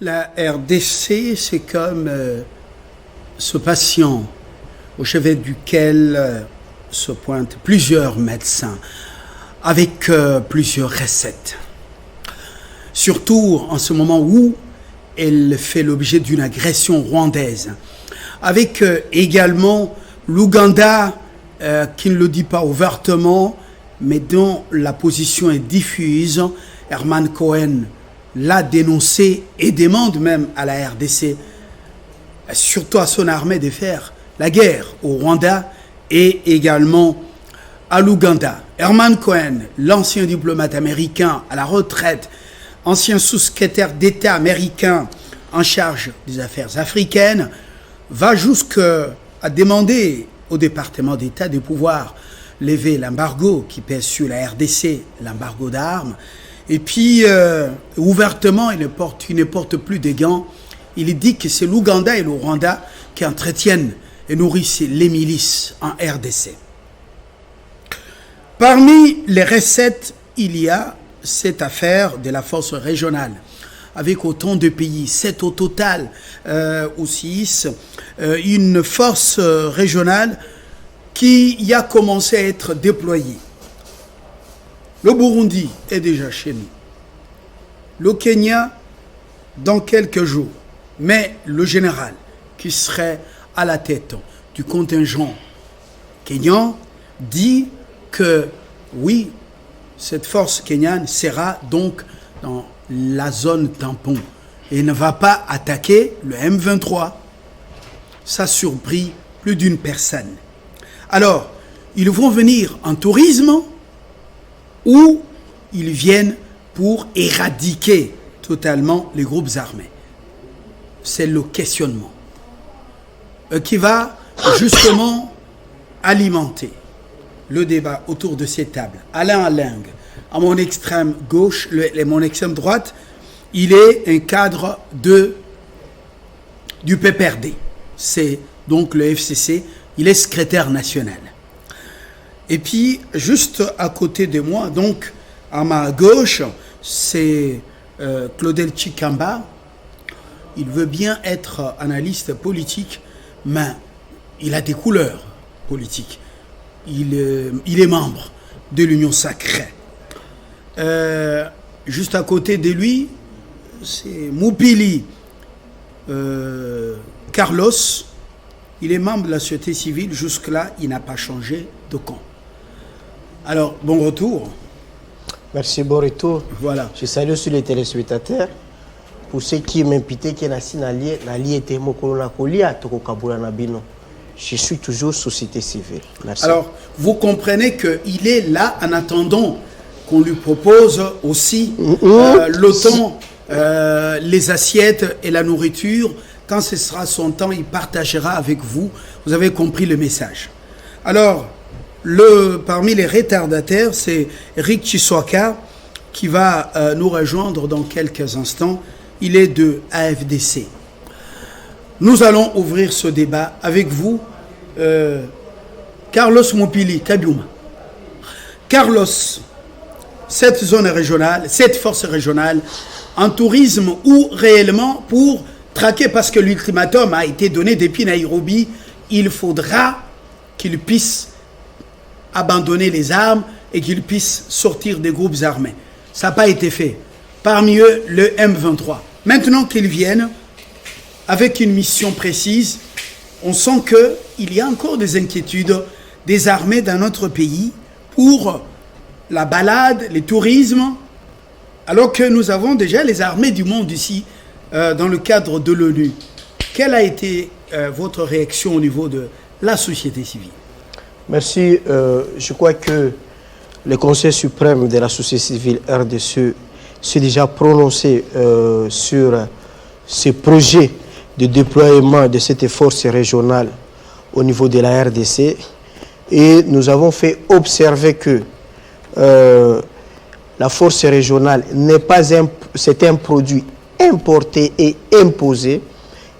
La RDC, c'est comme ce patient au chevet duquel se pointent plusieurs médecins avec plusieurs recettes. Surtout en ce moment où elle fait l'objet d'une agression rwandaise. Avec également l'Ouganda qui ne le dit pas ouvertement, mais dont la position est diffuse. Herman Cohen l'a dénoncé et demande même à la RDC, surtout à son armée, de faire la guerre au Rwanda et également à l'Ouganda. Herman Cohen, l'ancien diplomate américain à la retraite, ancien sous-secrétaire d'État américain en charge des affaires africaines, va jusqu'à demander au département d'État de pouvoir lever l'embargo qui pèse sur la RDC, l'embargo d'armes. Et puis, ouvertement, il ne porte plus de gants. Il dit que c'est l'Ouganda et le Rwanda qui entretiennent et nourrissent les milices en RDC. Parmi les recettes, il y a cette affaire de la force régionale, avec autant de pays, 7 au total, ou 6, une force régionale qui y a commencé à être déployée. Le Burundi est déjà chez nous. Le Kenya, dans quelques jours. Mais le général, qui serait à la tête du contingent kenyan, dit que oui, cette force kenyane sera donc dans la zone tampon et ne va pas attaquer le M23. Ça surprit plus d'une personne. Alors, ils vont venir en tourisme ou ils viennent pour éradiquer totalement les groupes armés. C'est le questionnement qui va justement alimenter le débat autour de ces tables. Alain Aling, à mon extrême gauche, mon extrême droite, il est un cadre du PPRD. C'est donc le FCC, il est secrétaire national. Et puis, juste à côté de moi, donc à ma gauche, c'est Claudel Chikamba. Il veut bien être analyste politique, mais il a des couleurs politiques. Il est membre de l'Union sacrée. Juste à côté de lui, c'est Mupili Carlos. Il est membre de la société civile. Jusque-là, il n'a pas changé de camp. Alors, bon retour. Merci, bon retour. Voilà. Je salue aussi les téléspectateurs. Pour ceux qui m'impliquent, qui je suis toujours société civile. Merci. Alors, vous comprenez qu'il est là en attendant qu'on lui propose aussi le temps, les assiettes et la nourriture. Quand ce sera son temps, il partagera avec vous. Vous avez compris le message. Alors, parmi les retardataires, c'est Eric Chiswaka qui va nous rejoindre dans quelques instants. Il est de AFDC. Nous allons ouvrir ce débat avec vous, Carlos Mupili Kabiuma. Carlos, cette zone régionale, cette force régionale, en tourisme ou réellement pour traquer, parce que l'ultimatum a été donné depuis Nairobi, il faudra qu'il puisse abandonner les armes et qu'il puisse sortir des groupes armés. Ça n'a pas été fait. Parmi eux, le M23. Maintenant qu'ils viennent, avec une mission précise, on sent qu'il y a encore des inquiétudes des armées dans notre pays pour la balade, le tourisme, alors que nous avons déjà les armées du monde ici, dans le cadre de l'ONU. Quelle a été votre réaction au niveau de la société civile? Merci. Je crois que le Conseil suprême de la société civile RDC s'est déjà prononcé sur ce projet de déploiement de cette force régionale au niveau de la RDC. Et nous avons fait observer que la force régionale n'est pas c'est un produit importé et imposé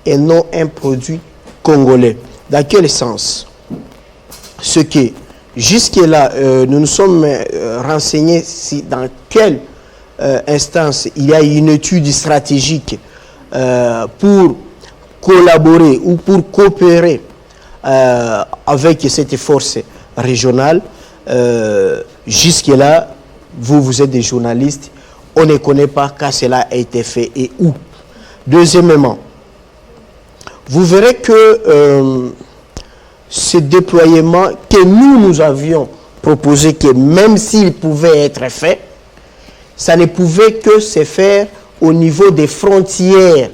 et non un produit congolais. Dans quel sens? Ce que jusque-là, nous nous sommes renseignés si dans quelle instance il y a une étude stratégique pour collaborer ou pour coopérer avec cette force régionale. Jusque-là, vous êtes des journalistes, on ne connaît pas quand cela a été fait et où. Deuxièmement, vous verrez que ce déploiement que nous avions proposé, que même s'il pouvait être fait, ça ne pouvait que se faire au niveau des frontières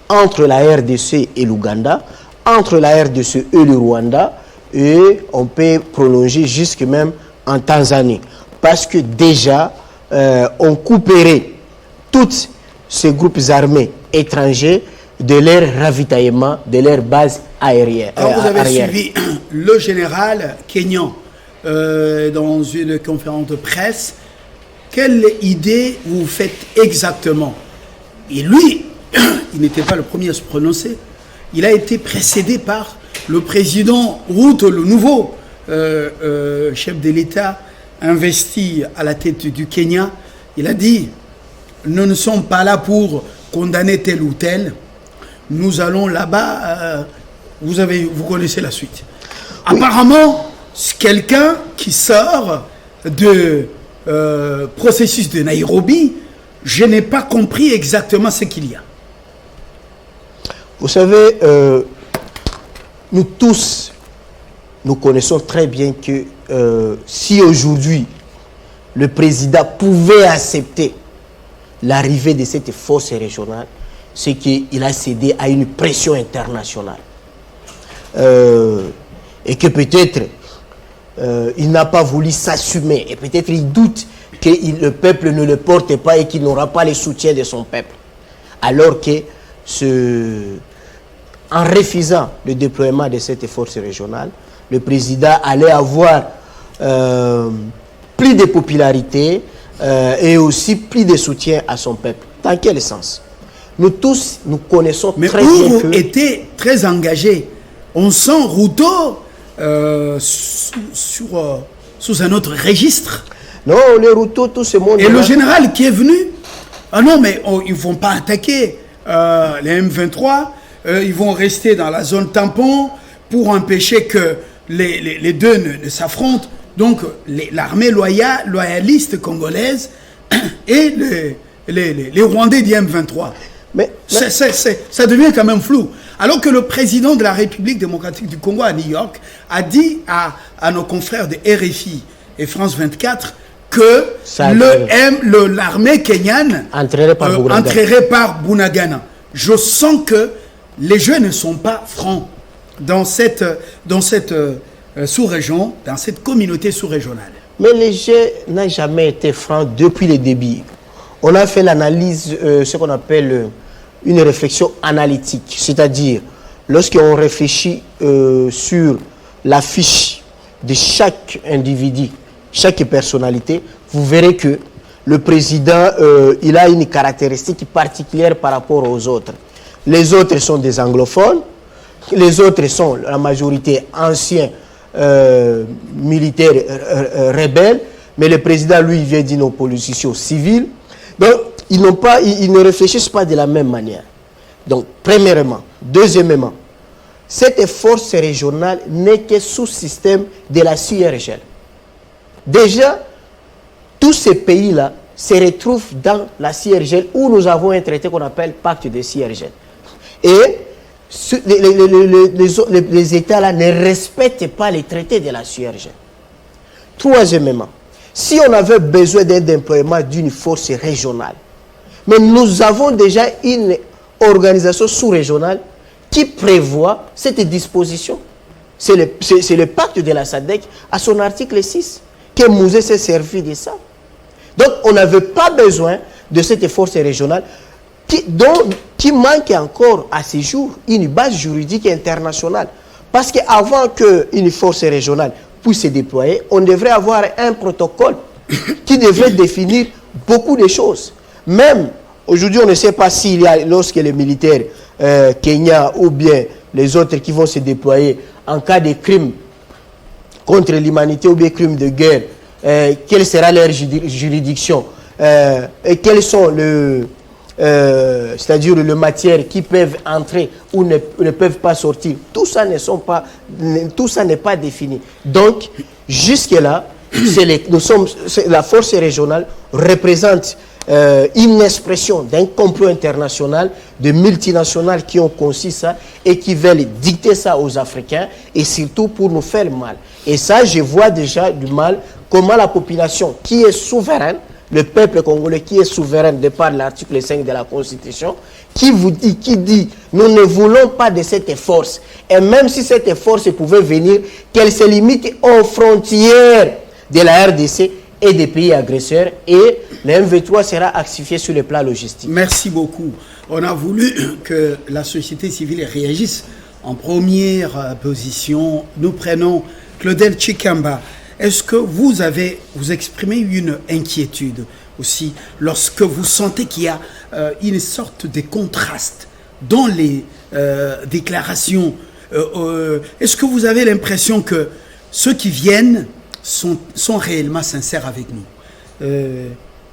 entre la RDC et l'Ouganda, entre la RDC et le Rwanda, et on peut prolonger jusque même en Tanzanie. Parce que déjà, on couperait tous ces groupes armés étrangers de leur ravitaillement, de leur base aérienne. Alors vous avez suivi le général Kenyan dans une conférence de presse. Quelle idée vous faites exactement? Et lui, il n'était pas le premier à se prononcer. Il a été précédé par le président Ruto, le nouveau chef de l'État investi à la tête du Kenya. Il a dit, nous ne sommes pas là pour condamner tel ou tel. Nous allons là-bas, vous connaissez la suite. Oui. Apparemment, c'est quelqu'un qui sort de processus de Nairobi. Je n'ai pas compris exactement ce qu'il y a. Vous savez, nous tous, nous connaissons très bien que si aujourd'hui le président pouvait accepter l'arrivée de cette force régionale, c'est qu'il a cédé à une pression internationale. Et que peut-être il n'a pas voulu s'assumer. Et peut-être il doute que le peuple ne le porte pas et qu'il n'aura pas le soutien de son peuple. Alors que en refusant le déploiement de cette force régionale, le président allait avoir plus de popularité et aussi plus de soutien à son peuple. Dans quel sens? Nous tous, nous connaissons très bien que... Mais vous étiez très engagé. On sent Ruto sous un autre registre. Non, les Ruto, tout ce monde... Et le général qui est venu, ah non, mais ils ne vont pas attaquer les M23, ils vont rester dans la zone tampon pour empêcher que les deux ne s'affrontent. Donc, l'armée loyaliste congolaise et les Rwandais du M23. Ça devient quand même flou. Alors que le président de la République démocratique du Congo à New York a dit à nos confrères de RFI et France 24 que l'armée kenyane entrerait par Bunagana. Je sens que les jeux ne sont pas francs dans cette sous-région, dans cette communauté sous-régionale. Mais les jeux n'ont jamais été francs depuis le début. On a fait l'analyse, ce qu'on appelle une réflexion analytique, c'est-à-dire lorsqu'on réfléchit sur la fiche de chaque individu, chaque personnalité, vous verrez que le président, il a une caractéristique particulière par rapport aux autres. Les autres sont des anglophones, les autres sont la majorité anciens militaires rebelles, mais le président, lui, vient d'une opposition civile. Donc, ils ne réfléchissent pas de la même manière. Donc, premièrement. Deuxièmement, cette force régionale n'est que sous-système de la CIRGL. Déjà, tous ces pays-là se retrouvent dans la CIRGL où nous avons un traité qu'on appelle pacte de CIRGL. Et les États-là ne respectent pas les traités de la CIRGL. Troisièmement, si on avait besoin d'un déploiement d'une force régionale, mais nous avons déjà une organisation sous-régionale qui prévoit cette disposition. C'est le pacte de la SADC à son article 6 que Mouzé s'est servi de ça. Donc on n'avait pas besoin de cette force régionale qui manque encore à ce jour une base juridique internationale. Parce qu'avant qu'une force régionale puisse se déployer, on devrait avoir un protocole qui devrait définir beaucoup de choses. Même aujourd'hui, on ne sait pas s'il y a, lorsque les militaires kenyans ou bien les autres qui vont se déployer en cas de crimes contre l'humanité ou bien crimes de guerre, quelle sera leur juridiction et quels sont c'est-à-dire les matières qui peuvent entrer ou ne peuvent pas sortir, tout ça n'est pas défini. Donc, jusque-là, la force régionale représente une expression d'un complot international de multinationales qui ont conçu ça et qui veulent dicter ça aux Africains et surtout pour nous faire mal. Et ça, je vois déjà du mal comment la population qui est souveraine, le peuple congolais qui est souverain de par l'article 5 de la Constitution, qui dit, nous ne voulons pas de cette force. Et même si cette force pouvait venir, qu'elle se limite aux frontières de la RDC et des pays agresseurs, et le M23 sera actifié sur le plan logistique. Merci beaucoup. On a voulu que la société civile réagisse en première position. Nous prenons Claudel Chikamba. Est-ce que vous exprimez une inquiétude aussi lorsque vous sentez qu'il y a une sorte de contraste dans les déclarations? Est-ce que vous avez l'impression que ceux qui viennent sont réellement sincères avec nous?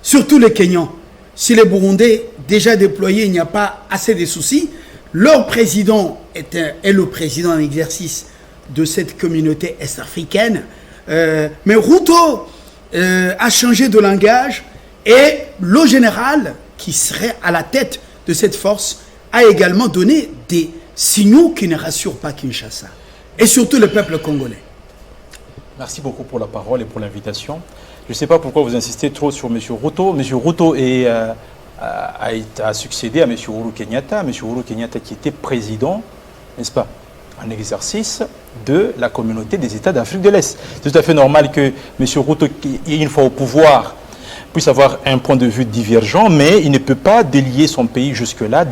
Surtout les Kenyans. Si les Burundais, déjà déployés, il n'y a pas assez de soucis, leur président est le président en exercice de cette communauté est-africaine. Mais Ruto a changé de langage et le général qui serait à la tête de cette force a également donné des signaux qui ne rassurent pas Kinshasa et surtout le peuple congolais. Merci beaucoup pour la parole et pour l'invitation. Je ne sais pas pourquoi vous insistez trop sur M. Ruto. M. Ruto a succédé à M. Uhuru Kenyatta. M. Uhuru Kenyatta qui était président, n'est-ce pas, en exercice de la communauté des États d'Afrique de l'Est. C'est tout à fait normal que M. Ruto, une fois au pouvoir, puisse avoir un point de vue divergent, mais il ne peut pas délier son pays jusque-là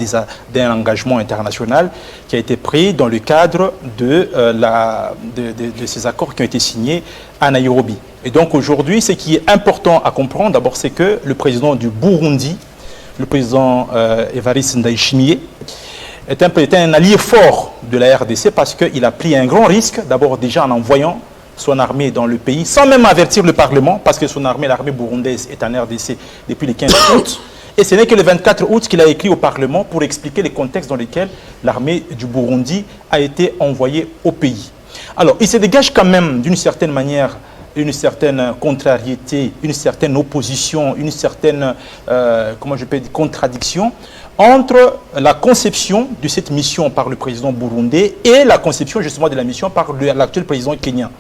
d'un engagement international qui a été pris dans le cadre de ces accords qui ont été signés à Nairobi. Et donc aujourd'hui, ce qui est important à comprendre, d'abord, c'est que le président du Burundi, le président Evariste Ndayishimiye, était un allié fort de la RDC parce qu'il a pris un grand risque, d'abord déjà en envoyant son armée dans le pays, sans même avertir le Parlement, parce que son armée, l'armée burundaise, est en RDC depuis le 15 août. Et ce n'est que le 24 août qu'il a écrit au Parlement pour expliquer les contextes dans lesquels l'armée du Burundi a été envoyée au pays. Alors, il se dégage quand même, d'une certaine manière, une certaine contrariété, une certaine opposition, une certaine, comment je peux dire, contradiction entre la conception de cette mission par le président burundais et la conception justement de la mission par l'actuel président kenyan.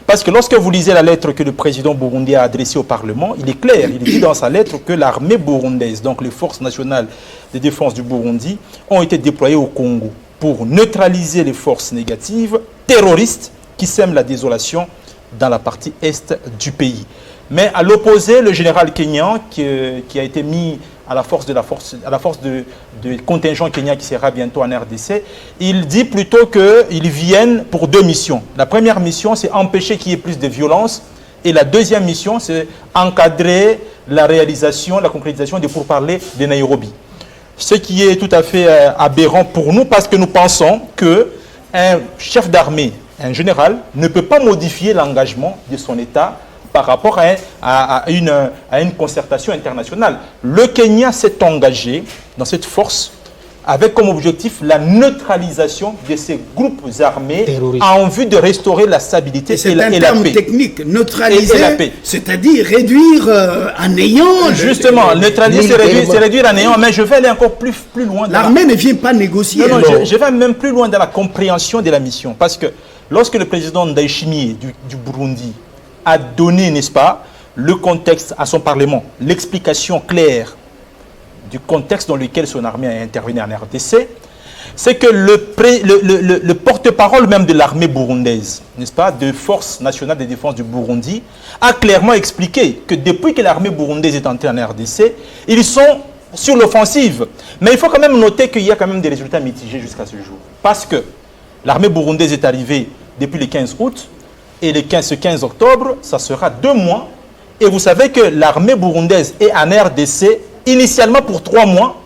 Parce que lorsque vous lisez la lettre que le président burundais a adressée au Parlement, il est clair, il dit dans sa lettre que l'armée burundaise, donc les forces nationales de défense du Burundi, ont été déployées au Congo pour neutraliser les forces négatives terroristes qui sèment la désolation dans la partie est du pays. Mais à l'opposé, le général kenyan qui a été mis à la force de contingent kenyan qui sera bientôt en RDC, il dit plutôt qu'ils viennent pour deux missions. La première mission, c'est empêcher qu'il y ait plus de violence. Et la deuxième mission, c'est encadrer la réalisation, la concrétisation des pourparlers de Nairobi. Ce qui est tout à fait aberrant pour nous parce que nous pensons qu'un chef d'armée, un général, ne peut pas modifier l'engagement de son État par rapport à une concertation internationale. Le Kenya s'est engagé dans cette force avec comme objectif la neutralisation de ces groupes armés en vue de restaurer la stabilité et la paix. C'est un terme technique, neutraliser, c'est-à-dire réduire à néant. Justement, neutraliser, c'est réduire à néant, mais je vais aller encore plus loin. L'armée ne vient pas négocier. Non, je vais même plus loin dans la compréhension de la mission, parce que lorsque le président Ndayishimiye du Burundi a donné, n'est-ce pas, le contexte à son Parlement, l'explication claire du contexte dans lequel son armée a intervenu en RDC, c'est que le porte-parole même de l'armée burundaise, n'est-ce pas, de Force nationale de défense du Burundi, a clairement expliqué que depuis que l'armée burundaise est entrée en RDC, ils sont sur l'offensive. Mais il faut quand même noter qu'il y a quand même des résultats mitigés jusqu'à ce jour. Parce que l'armée burundaise est arrivée depuis le 15 août, et ce 15 octobre, ça sera 2 mois. Et vous savez que l'armée burundaise est en RDC initialement pour 3 mois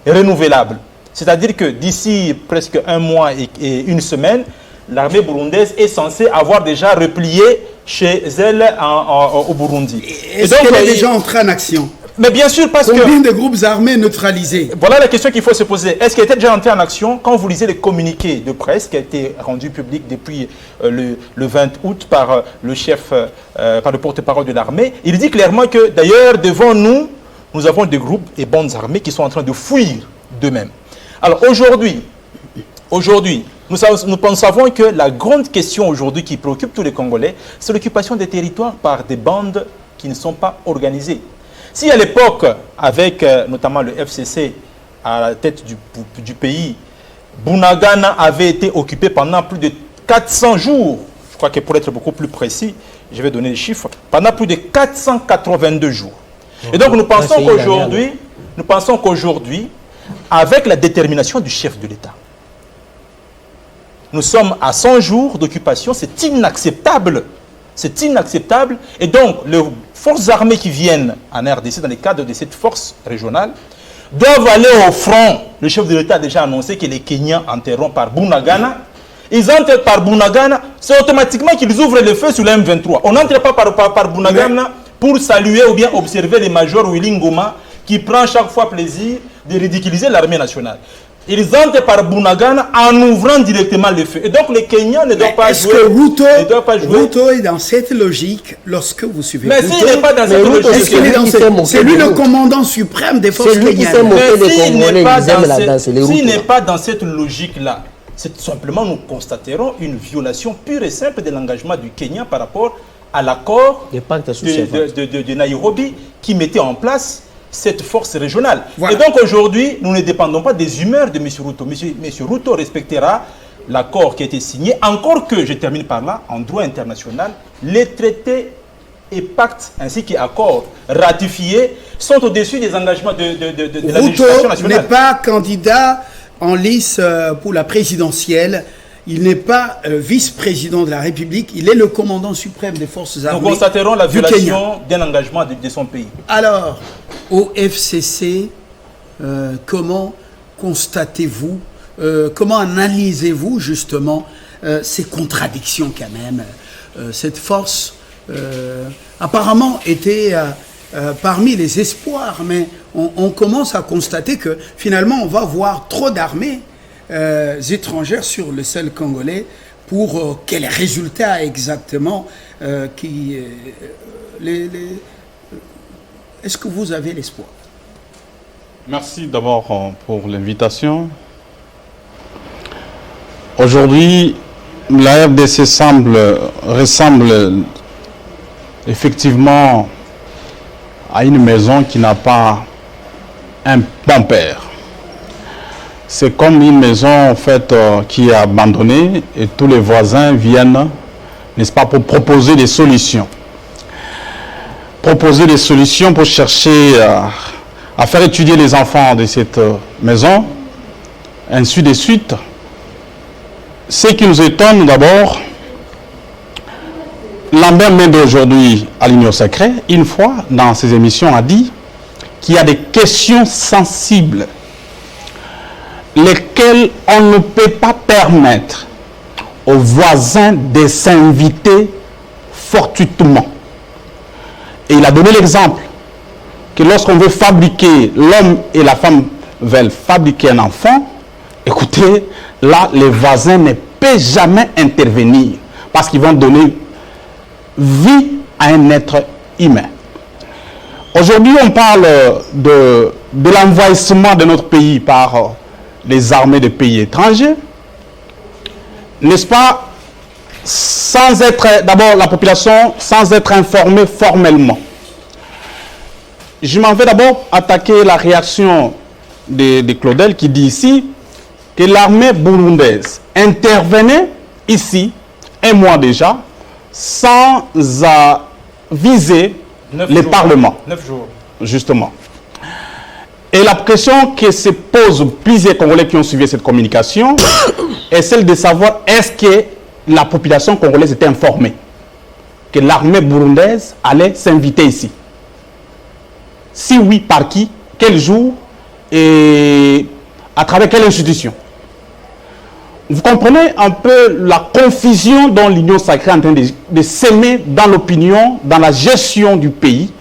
renouvelables. C'est-à-dire que d'ici presque 1 mois et 1 semaine, l'armée burundaise est censée avoir déjà replié chez elle au Burundi. Est-ce qu'elle est déjà entrée en action? Mais bien sûr, parce Combien que... de groupes armés neutralisés? Voilà la question qu'il faut se poser. Est-ce qu'il était déjà entré en action? Quand vous lisez les communiqués de presse qui a été rendu public depuis le 20 août par le chef, par le porte-parole de l'armée, il dit clairement que d'ailleurs devant nous, nous avons des groupes et bandes armées qui sont en train de fuir d'eux-mêmes. Alors aujourd'hui, nous savons que la grande question aujourd'hui qui préoccupe tous les Congolais, c'est l'occupation des territoires par des bandes qui ne sont pas organisées. Si à l'époque, avec notamment le FCC à la tête du pays, Bunagana avait été occupé pendant plus de 400 jours, je crois que pour être beaucoup plus précis, je vais donner les chiffres, pendant plus de 482 jours. Et donc nous pensons qu'aujourd'hui, avec la détermination du chef de l'État, nous sommes à 100 jours d'occupation, c'est inacceptable. C'est inacceptable. Et donc, les forces armées qui viennent en RDC dans le cadre de cette force régionale doivent aller au front. Le chef de l'État a déjà annoncé que les Kenyans entreront par Bunagana. Ils entrent par Bunagana, c'est automatiquement qu'ils ouvrent le feu sur la M23. On n'entre pas par Bunagana pour saluer ou bien observer les majors Willy Ngoma qui prend chaque fois plaisir de ridiculiser l'armée nationale. Ils entrent par Bunagana en ouvrant directement le feu. Et donc les Kenyans ne doivent pas jouer. Est-ce que Ruto est dans cette logique lorsque vous suivez Mais s'il n'est pas dans cette logique, c'est lui le commandant suprême des forces kenyanes. S'il n'est pas dans cette logique-là, c'est tout simplement nous constaterons une violation pure et simple de l'engagement du Kenya par rapport à l'accord de Nairobi qui mettait en place cette force régionale. Voilà. Et donc aujourd'hui, nous ne dépendons pas des humeurs de M. Ruto. M. Ruto respectera l'accord qui a été signé, encore que, je termine par là, en droit international, les traités et pactes ainsi qu'accords ratifiés sont au-dessus des engagements de la législation nationale. Ruto n'est pas candidat en lice pour la présidentielle. Il n'est pas vice-président de la République, il est le commandant suprême des forces armées. Nous constaterons la violation d'un engagement de son pays. Alors, au FCC, comment constatez-vous, comment analysez-vous justement ces contradictions quand même? Cette force apparemment était parmi les espoirs, mais on commence à constater que finalement on va voir trop d'armées étrangères sur le sol congolais pour quels résultats exactement est-ce que vous avez l'espoir? Merci d'abord pour l'invitation. Aujourd'hui, la RDC ressemble effectivement à une maison qui n'a pas un bon père. C'est comme une maison en fait qui est abandonnée et tous les voisins viennent, n'est-ce pas, pour proposer des solutions. Proposer des solutions pour chercher à faire étudier les enfants de cette maison, ainsi de suite. Ce qui nous étonne d'abord, Lambert Mende aujourd'hui à l'Union Sacrée, une fois dans ses émissions a dit qu'il y a des questions sensibles lesquelles on ne peut pas permettre aux voisins de s'inviter fortuitement. Et il a donné l'exemple que lorsqu'on veut fabriquer, l'homme et la femme veulent fabriquer un enfant, écoutez, là, les voisins ne peuvent jamais intervenir parce qu'ils vont donner vie à un être humain. Aujourd'hui, on parle de l'envahissement de notre pays par les armées de pays étrangers, n'est-ce pas, sans être, d'abord la population, sans être informée formellement. Je m'en vais d'abord attaquer la réaction de Claudel qui dit ici que l'armée burundaise intervenait ici, un mois déjà, sans viser le Parlement. 9 jours. Justement. Et la question que se posent plusieurs Congolais qui ont suivi cette communication est celle de savoir est-ce que la population congolaise était informée que l'armée burundaise allait s'inviter ici. Si oui, par qui, quel jour et à travers quelle institution. Vous comprenez un peu la confusion dont l'Union Sacrée est en train de s'aimer dans l'opinion, dans la gestion du pays.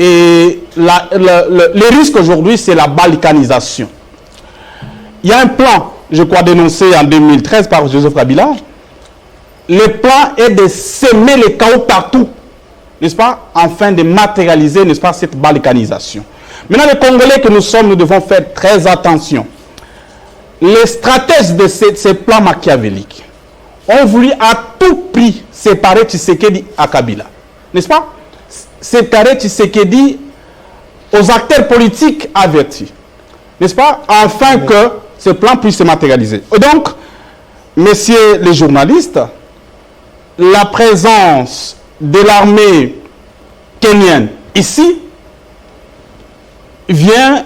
Et le risque aujourd'hui, c'est la balkanisation. Il y a un plan, je crois, dénoncé en 2013 par Joseph Kabila. Le plan est de semer les chaos partout, n'est-ce pas, afin de matérialiser, n'est-ce pas, cette balkanisation. Maintenant, les Congolais que nous sommes, nous devons faire très attention. Les stratèges de ces plans machiavéliques ont voulu à tout prix séparer Tshisekedi à Kabila, n'est-ce pas? Séparer Tshisekedi aux acteurs politiques avertis, n'est-ce pas, afin que ce plan puisse se matérialiser. Et donc, messieurs les journalistes, la présence de l'armée kenyane ici vient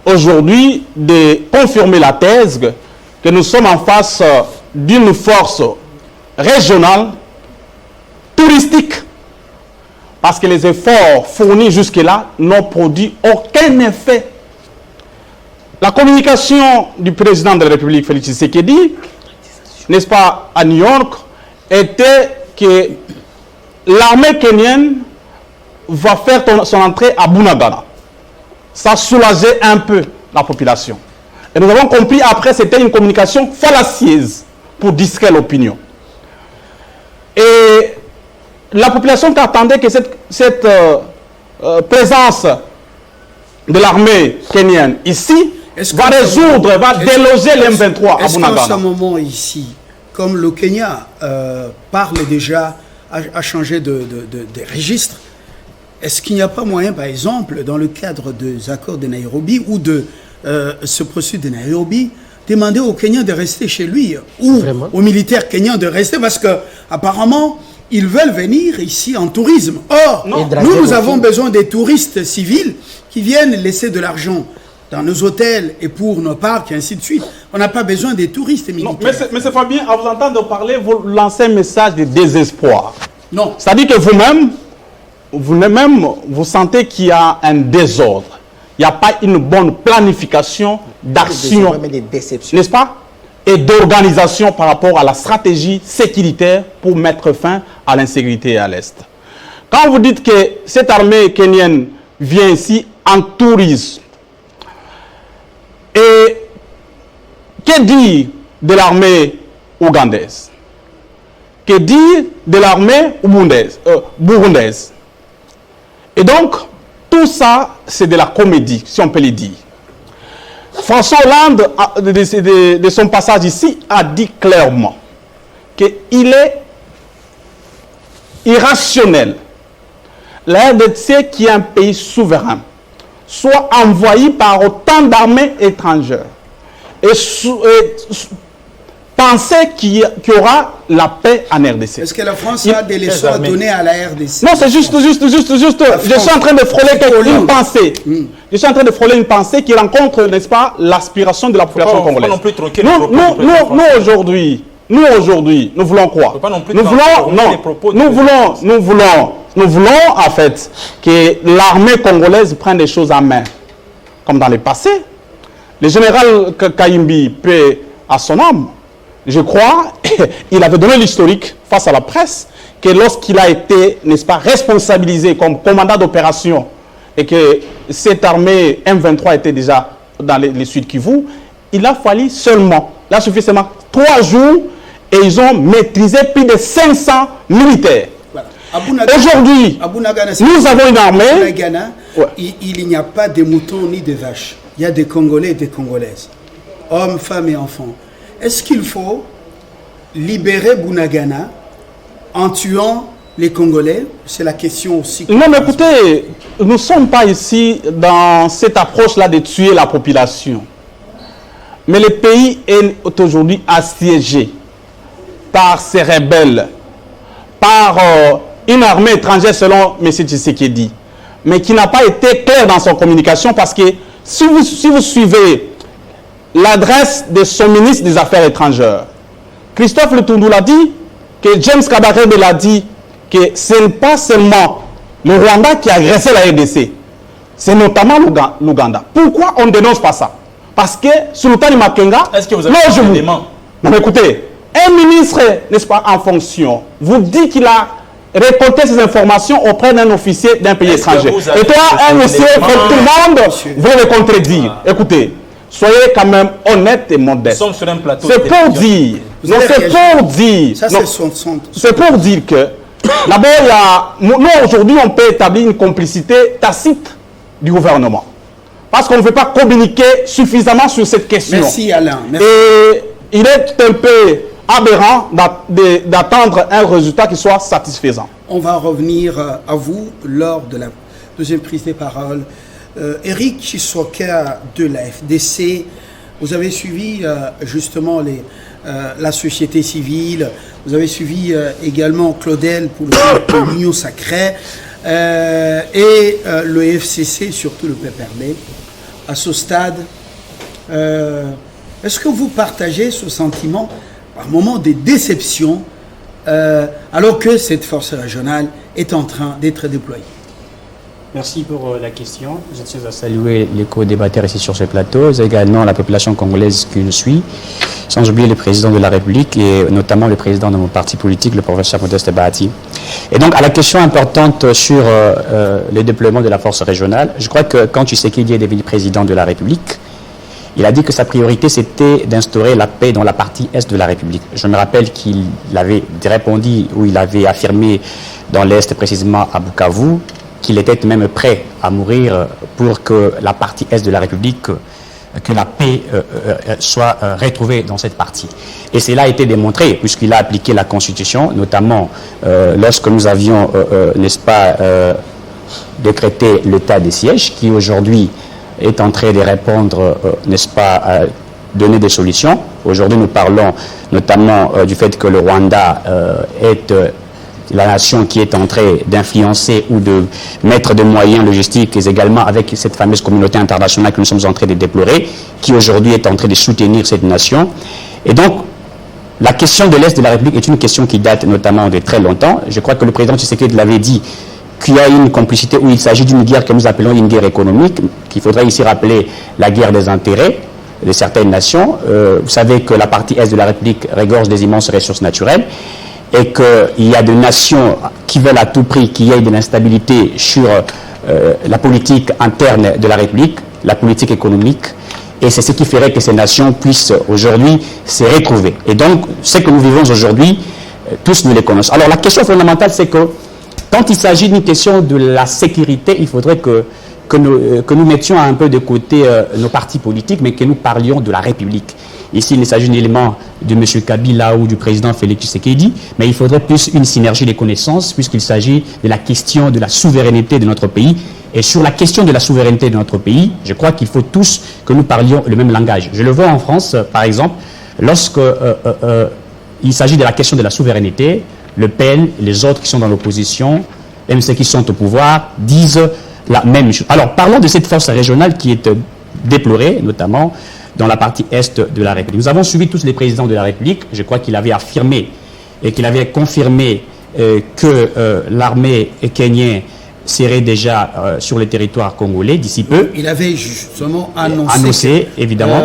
aujourd'hui de confirmer la thèse que nous sommes en face d'une force régionale touristique, parce que les efforts fournis jusque-là n'ont produit aucun effet. La communication du président de la République, Félix Tshisekedi, n'est-ce pas, à New York, était que l'armée kenyane va faire son entrée à Bunagana. Ça soulageait un peu la population. Et nous avons compris après, c'était une communication fallacieuse pour distraire l'opinion. Et la population qui attendait que cette présence de l'armée kenyane ici va résoudre, va déloger l'M23 à Bunagana. Est-ce qu'en ce moment ici, comme le Kenya parle déjà, a changé de registre, est-ce qu'il n'y a pas moyen, par exemple, dans le cadre des accords de Nairobi ou de ce processus de Nairobi, demander aux Kenyans de rester chez lui ou aux militaires kenyans de rester, parce qu'apparemment, ils veulent venir ici en tourisme. Or, nous avons besoin des touristes civils qui viennent laisser de l'argent dans nos hôtels et pour nos parcs et ainsi de suite. On n'a pas besoin des touristes militaires. Non, mais c'est Fabien, à vous entendre parler, vous lancez un message de désespoir. Non. C'est-à-dire que vous-même, vous sentez qu'il y a un désordre. Il n'y a pas une bonne planification d'action, n'est-ce pas? Et d'organisation par rapport à la stratégie sécuritaire pour mettre fin à l'insécurité à l'Est. Quand vous dites que cette armée kenyane vient ici en tourisme, et que dit de l'armée ougandaise? Que dit de l'armée burundaise? Et donc, tout ça, c'est de la comédie, si on peut le dire. François Hollande, de son passage ici, a dit clairement qu'il est irrationnel, la RDC, qui est un pays souverain, soit envahi par autant d'armées étrangères et penser qu'il y aura la paix en RDC. Est-ce que la France a des leçons à donner à la RDC? Non, c'est juste. Je suis en train de frôler une pensée. Je suis en train de frôler une pensée qui rencontre, n'est-ce pas, l'aspiration de la population congolaise. Nous aujourd'hui, nous voulons quoi? Nous voulons en fait que l'armée congolaise prenne les choses en main. Comme dans le passé. Le général Kayimbi, paix à son âme, je crois, il avait donné l'historique face à la presse, que lorsqu'il a été, n'est-ce pas, responsabilisé comme commandant d'opération et que cette armée M23 était déjà dans les Sud Kivu, il a fallu seulement, là suffisamment, 3 jours et ils ont maîtrisé plus de 500 militaires. Voilà. Aujourd'hui, nous avons une armée. Il n'y a pas de moutons ni de vaches. Il y a des Congolais et des Congolaises, hommes, femmes et enfants. Est-ce qu'il faut libérer Bunagana en tuant les Congolais? C'est la question aussi. Non, mais écoutez, nous ne sommes pas ici dans cette approche-là de tuer la population. Mais le pays est aujourd'hui assiégé par ces rebelles, par une armée étrangère selon M. Tshisekedi, mais qui n'a pas été clair dans son communication, parce que si vous suivez l'adresse de son ministre des Affaires étrangères, Christophe Lutundu l'a dit, que James Kabarebe l'a dit, que ce n'est pas seulement le Rwanda qui a agressé la RDC, c'est notamment l'Ouganda. Pourquoi on ne dénonce pas ça? Parce que Sultani Makenga, est-ce que vous avez des éléments? Non, mais écoutez, un ministre, n'est-ce pas, en fonction, vous dit qu'il a récolter ces informations auprès d'un officier d'un pays étranger. Et toi, un monsieur, tout le monde va le contredire. Écoutez, soyez quand même honnête et modeste. Nous sommes sur un plateau. C'est pour dire. Non, c'est pour dire. Ça, c'est pour dire que, d'abord, nous aujourd'hui, on peut établir une complicité tacite du gouvernement. Parce qu'on ne veut pas communiquer suffisamment sur cette question. Merci Alain. Merci. Et il est un peu aberrant d'attendre un résultat qui soit satisfaisant. On va revenir à vous lors de la deuxième prise de parole. Éric Chisoka de la FDC, vous avez suivi justement la société civile, vous avez suivi également Claudel pour l'Union Sacrée et le FCC, surtout le PPRD. À ce stade, est-ce que vous partagez ce sentiment par moment de déception alors que cette force régionale est en train d'être déployée? Merci pour la question. Je tiens à saluer les co-débatteurs ici sur ce plateau, également la population congolaise qui nous suit, sans oublier le président de la République et notamment le président de mon parti politique, le professeur Modeste Bahati. Et donc, à la question importante sur le déploiement de la force régionale, je crois que quand Tshisekedi est devenu président de la République, il a dit que sa priorité, c'était d'instaurer la paix dans la partie est de la République. Je me rappelle qu'il avait répondu, ou il avait affirmé dans l'Est, précisément à Bukavu, qu'il était même prêt à mourir pour que la partie est de la République, que la paix soit retrouvée dans cette partie. Et cela a été démontré, puisqu'il a appliqué la Constitution, notamment lorsque nous avions, n'est-ce pas, décrété l'état de siège, qui aujourd'hui est en train de répondre, n'est-ce pas, à donner des solutions. Aujourd'hui, nous parlons notamment du fait que le Rwanda est la nation qui est en train d'influencer ou de mettre des moyens logistiques, et également avec cette fameuse communauté internationale que nous sommes en train de déplorer, qui aujourd'hui est en train de soutenir cette nation. Et donc, la question de l'Est de la République est une question qui date notamment de très longtemps. Je crois que le président Tshisekedi l'avait dit, qu'il y a une complicité où il s'agit d'une guerre que nous appelons une guerre économique, qu'il faudrait ici rappeler la guerre des intérêts de certaines nations. Vous savez que la partie Est de la République regorge des immenses ressources naturelles, et qu'il y a des nations qui veulent à tout prix qu'il y ait de l'instabilité sur la politique interne de la République, la politique économique, et c'est ce qui ferait que ces nations puissent aujourd'hui se retrouver. Et donc, ce que nous vivons aujourd'hui, tous nous les connaissons. Alors la question fondamentale, c'est que quand il s'agit d'une question de la sécurité, il faudrait que nous mettions un peu de côté nos partis politiques, mais que nous parlions de la République. Ici, il ne s'agit nullement de M. Kabila ou du président Félix Tshisekedi, mais il faudrait plus une synergie des connaissances, puisqu'il s'agit de la question de la souveraineté de notre pays. Et sur la question de la souveraineté de notre pays, je crois qu'il faut tous que nous parlions le même langage. Je le vois en France, par exemple, lorsque il s'agit de la question de la souveraineté, le PL, les autres qui sont dans l'opposition, même ceux qui sont au pouvoir, disent la même chose. Alors, parlons de cette force régionale qui est déplorée, notamment dans la partie Est de la République. Nous avons suivi tous les présidents de la République. Je crois qu'il avait affirmé et qu'il avait confirmé que l'armée kenyenne serait déjà sur le territoire congolais d'ici peu. Il avait justement annoncé évidemment.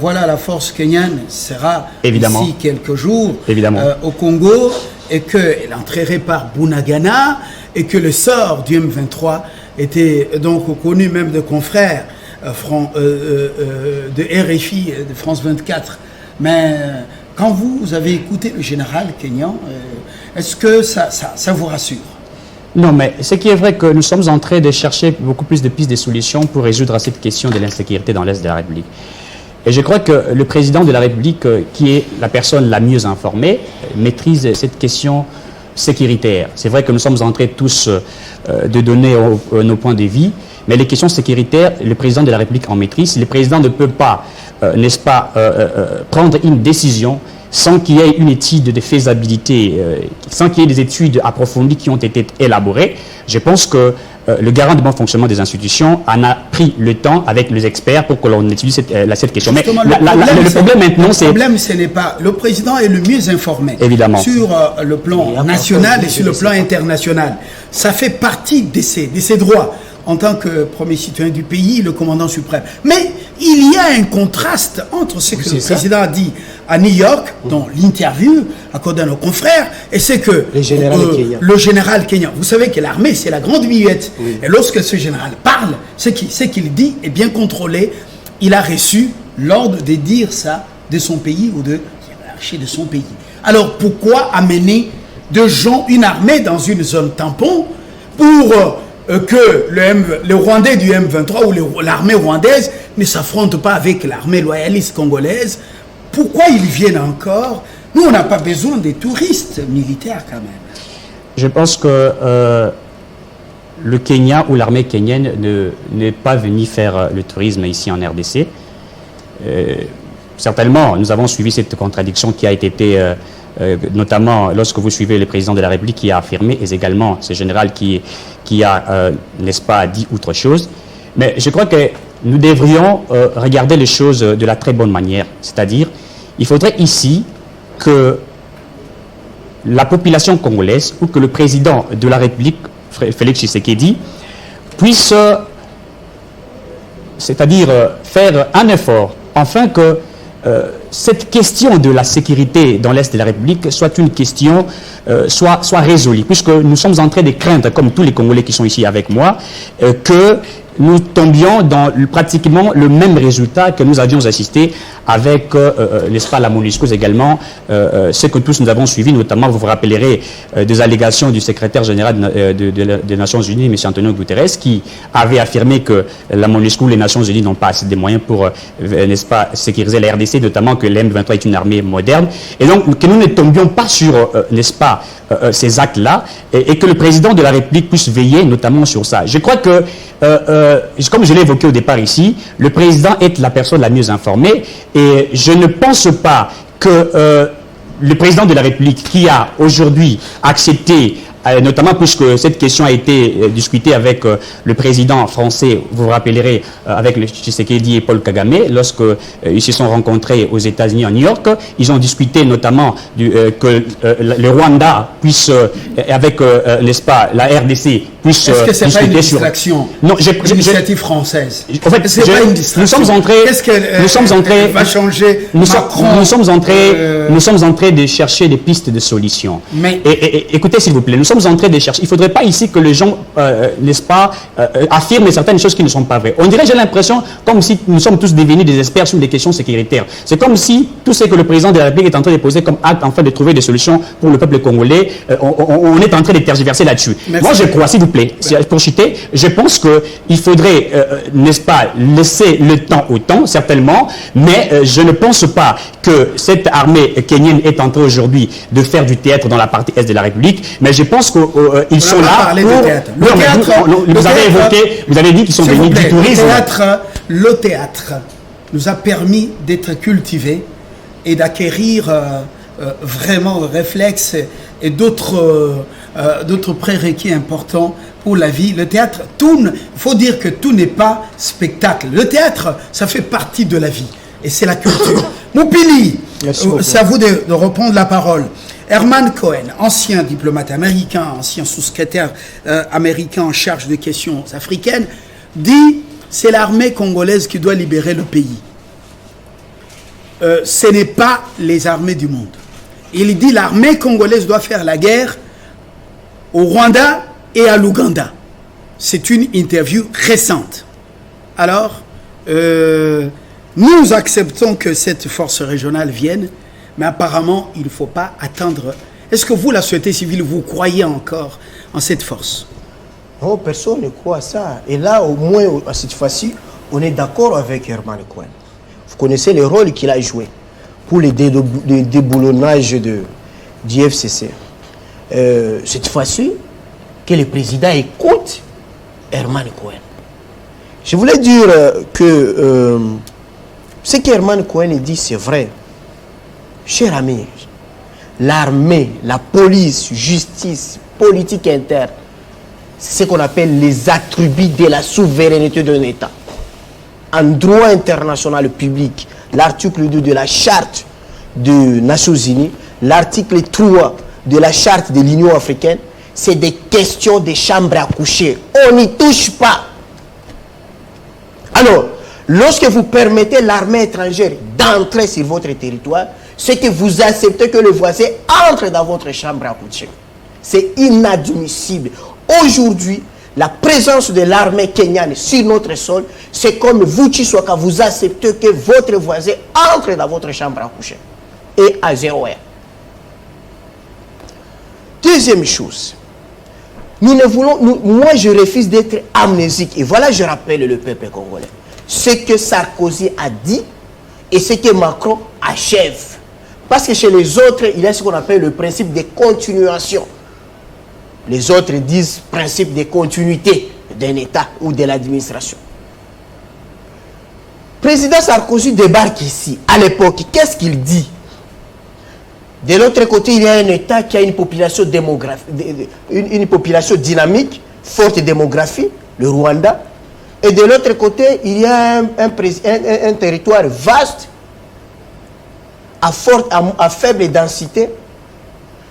Voilà, la force kenyane sera évidemment ici quelques jours évidemment au Congo, et qu'elle entrerait par Bunagana, et que le sort du M23 était donc connu même de confrères de RFI, de France 24. Mais quand vous avez écouté le général kenyan, est-ce que ça vous rassure? Non, mais ce qui est vrai que nous sommes en train de chercher beaucoup plus de pistes de solutions pour résoudre cette question de l'insécurité dans l'Est de la République. Et je crois que le président de la République, qui est la personne la mieux informée, maîtrise cette question sécuritaire. C'est vrai que nous sommes en train tous de donner nos points de vue, mais les questions sécuritaires, le président de la République en maîtrise. Le président ne peut pas, n'est-ce pas, prendre une décision sans qu'il y ait une étude de faisabilité, sans qu'il y ait des études approfondies qui ont été élaborées. Je pense que le garant du bon fonctionnement des institutions en a pris le temps avec les experts pour que l'on étudie cette question. Mais le problème maintenant, c'est... Le problème, ce n'est pas... Le président est le mieux informé. Évidemment. Sur le plan national et sur le plan international. Ça fait partie de ses droits. en tant que premier citoyen du pays, le commandant suprême. Mais il y a un contraste entre ce que le président a dit à New York, dans l'interview accordée à nos confrères, et c'est que le général Kenya. Vous savez que l'armée, c'est la grande muette. Oui. Et lorsque ce général parle, ce qu'il dit est bien contrôlé. Il a reçu l'ordre de dire ça de son pays ou de hiérarchie de son pays. Alors pourquoi amener de gens, une armée dans une zone tampon pour que le Rwandais du M23 ou l'armée rwandaise ne s'affronte pas avec l'armée loyaliste congolaise? Pourquoi ils viennent encore? Nous, on n'a pas besoin des touristes militaires quand même. Je pense que le Kenya ou l'armée kenyenne n'est pas venu faire le tourisme ici en RDC. Certainement, nous avons suivi cette contradiction qui a été notamment lorsque vous suivez le président de la République qui a affirmé, et également ce général qui a, n'est-ce pas, dit autre chose. Mais je crois que nous devrions regarder les choses de la très bonne manière. C'est-à-dire, il faudrait ici que la population congolaise ou que le président de la République, Félix Tshisekedi, puisse, c'est-à-dire faire un effort, afin que cette question de la sécurité dans l'Est de la République soit une question, soit résolue, puisque nous sommes en train de craindre, comme tous les Congolais qui sont ici avec moi, que nous tombions dans pratiquement le même résultat que nous avions assisté avec, n'est-ce pas, la MONUSCO également, ce que tous nous avons suivi, notamment, vous vous rappellerez, des allégations du secrétaire général des Nations Unies, M. Antonio Guterres, qui avait affirmé que la MONUSCO, les Nations Unies n'ont pas assez de moyens pour, n'est-ce pas, sécuriser la RDC, notamment que l'M23 est une armée moderne, et donc que nous ne tombions pas sur, n'est-ce pas, ces actes-là, et que le président de la République puisse veiller notamment sur ça. Je crois que, comme je l'ai évoqué au départ ici, le président est la personne la mieux informée, et je ne pense pas que le président de la République, qui a aujourd'hui accepté, notamment puisque cette question a été discutée avec le président français, vous vous rappellerez, avec le Tshisekedi et Paul Kagame, lorsque ils se sont rencontrés aux États-Unis, à New York, ils ont discuté notamment que le Rwanda puisse, avec, n'est-ce pas, la RDC, puisse Est-ce que c'est pas une distraction? Non, l'initiative française. En fait, c'est pas une distraction. Nous sommes entrés. Qu'est-ce qu'elle va changer? Nous sommes entrés de chercher des pistes de solutions. Mais écoutez, s'il vous plaît, nous sommes en train de chercher. Il ne faudrait pas ici que les gens, n'est-ce pas, affirment certaines choses qui ne sont pas vraies. On dirait, j'ai l'impression, comme si nous sommes tous devenus des experts sur des questions sécuritaires. C'est comme si tout ce que le président de la République est en train de poser comme acte, afin de trouver des solutions pour le peuple congolais, on est en train de tergiverser là-dessus. Moi, je crois, s'il vous plaît, pour citer, je pense qu'il faudrait, n'est-ce pas, laisser le temps au temps, certainement, mais je ne pense pas que cette armée kenyenne est en train aujourd'hui de faire du théâtre dans la partie est de la République, mais je pense qu'ils sont là pour... Vous avez dit qu'ils sont venus du tourisme. Le théâtre nous a permis d'être cultivés et d'acquérir vraiment le réflexe et d'autres prérequis importants pour la vie. Le théâtre tourne, il faut dire que tout n'est pas spectacle. Le théâtre, ça fait partie de la vie et c'est la culture. Moupili, c'est à vous de reprendre la parole. Herman Cohen, ancien diplomate américain, ancien sous-secrétaire américain en charge de questions africaines, dit c'est l'armée congolaise qui doit libérer le pays. Ce n'est pas les armées du monde. Il dit l'armée congolaise doit faire la guerre au Rwanda et à l'Ouganda. C'est une interview récente. Alors, nous acceptons que cette force régionale vienne, mais apparemment, il ne faut pas attendre. Est-ce que vous, la société civile, vous croyez encore en cette force? Non, personne ne croit à ça. Et là, au moins, à cette fois-ci, on est d'accord avec Herman Cohen. Vous connaissez le rôle qu'il a joué pour le déboulonnage du FCC. Cette fois-ci, que le président écoute Herman Cohen. Je voulais dire que ce qu'Herman Cohen dit, c'est vrai. Cher ami, l'armée, la police, justice, politique interne, c'est ce qu'on appelle les attributs de la souveraineté d'un État. En droit international public, l'article 2 de la charte des Nations Unies, l'article 3 de la charte de l'Union africaine, c'est des questions de chambre à coucher. On n'y touche pas. Alors, lorsque vous permettez l'armée étrangère d'entrer sur votre territoire, c'est que vous acceptez que le voisin entre dans votre chambre à coucher. C'est inadmissible. Aujourd'hui, la présence de l'armée kenyane sur notre sol, c'est comme vous, Tshisekedi, vous acceptez que votre voisin entre dans votre chambre à coucher. Et à 0 heure. Deuxième chose, moi je refuse d'être amnésique. Et voilà, je rappelle le peuple congolais. Ce que Sarkozy a dit et ce que Macron achève. Parce que chez les autres, il y a ce qu'on appelle le principe de continuation. Les autres disent principe de continuité d'un État ou de l'administration. Président Sarkozy débarque ici. À l'époque, qu'est-ce qu'il dit? De l'autre côté, il y a un État qui a une population une population dynamique, forte démographie, le Rwanda. Et de l'autre côté, il y a un territoire vaste, à faible densité.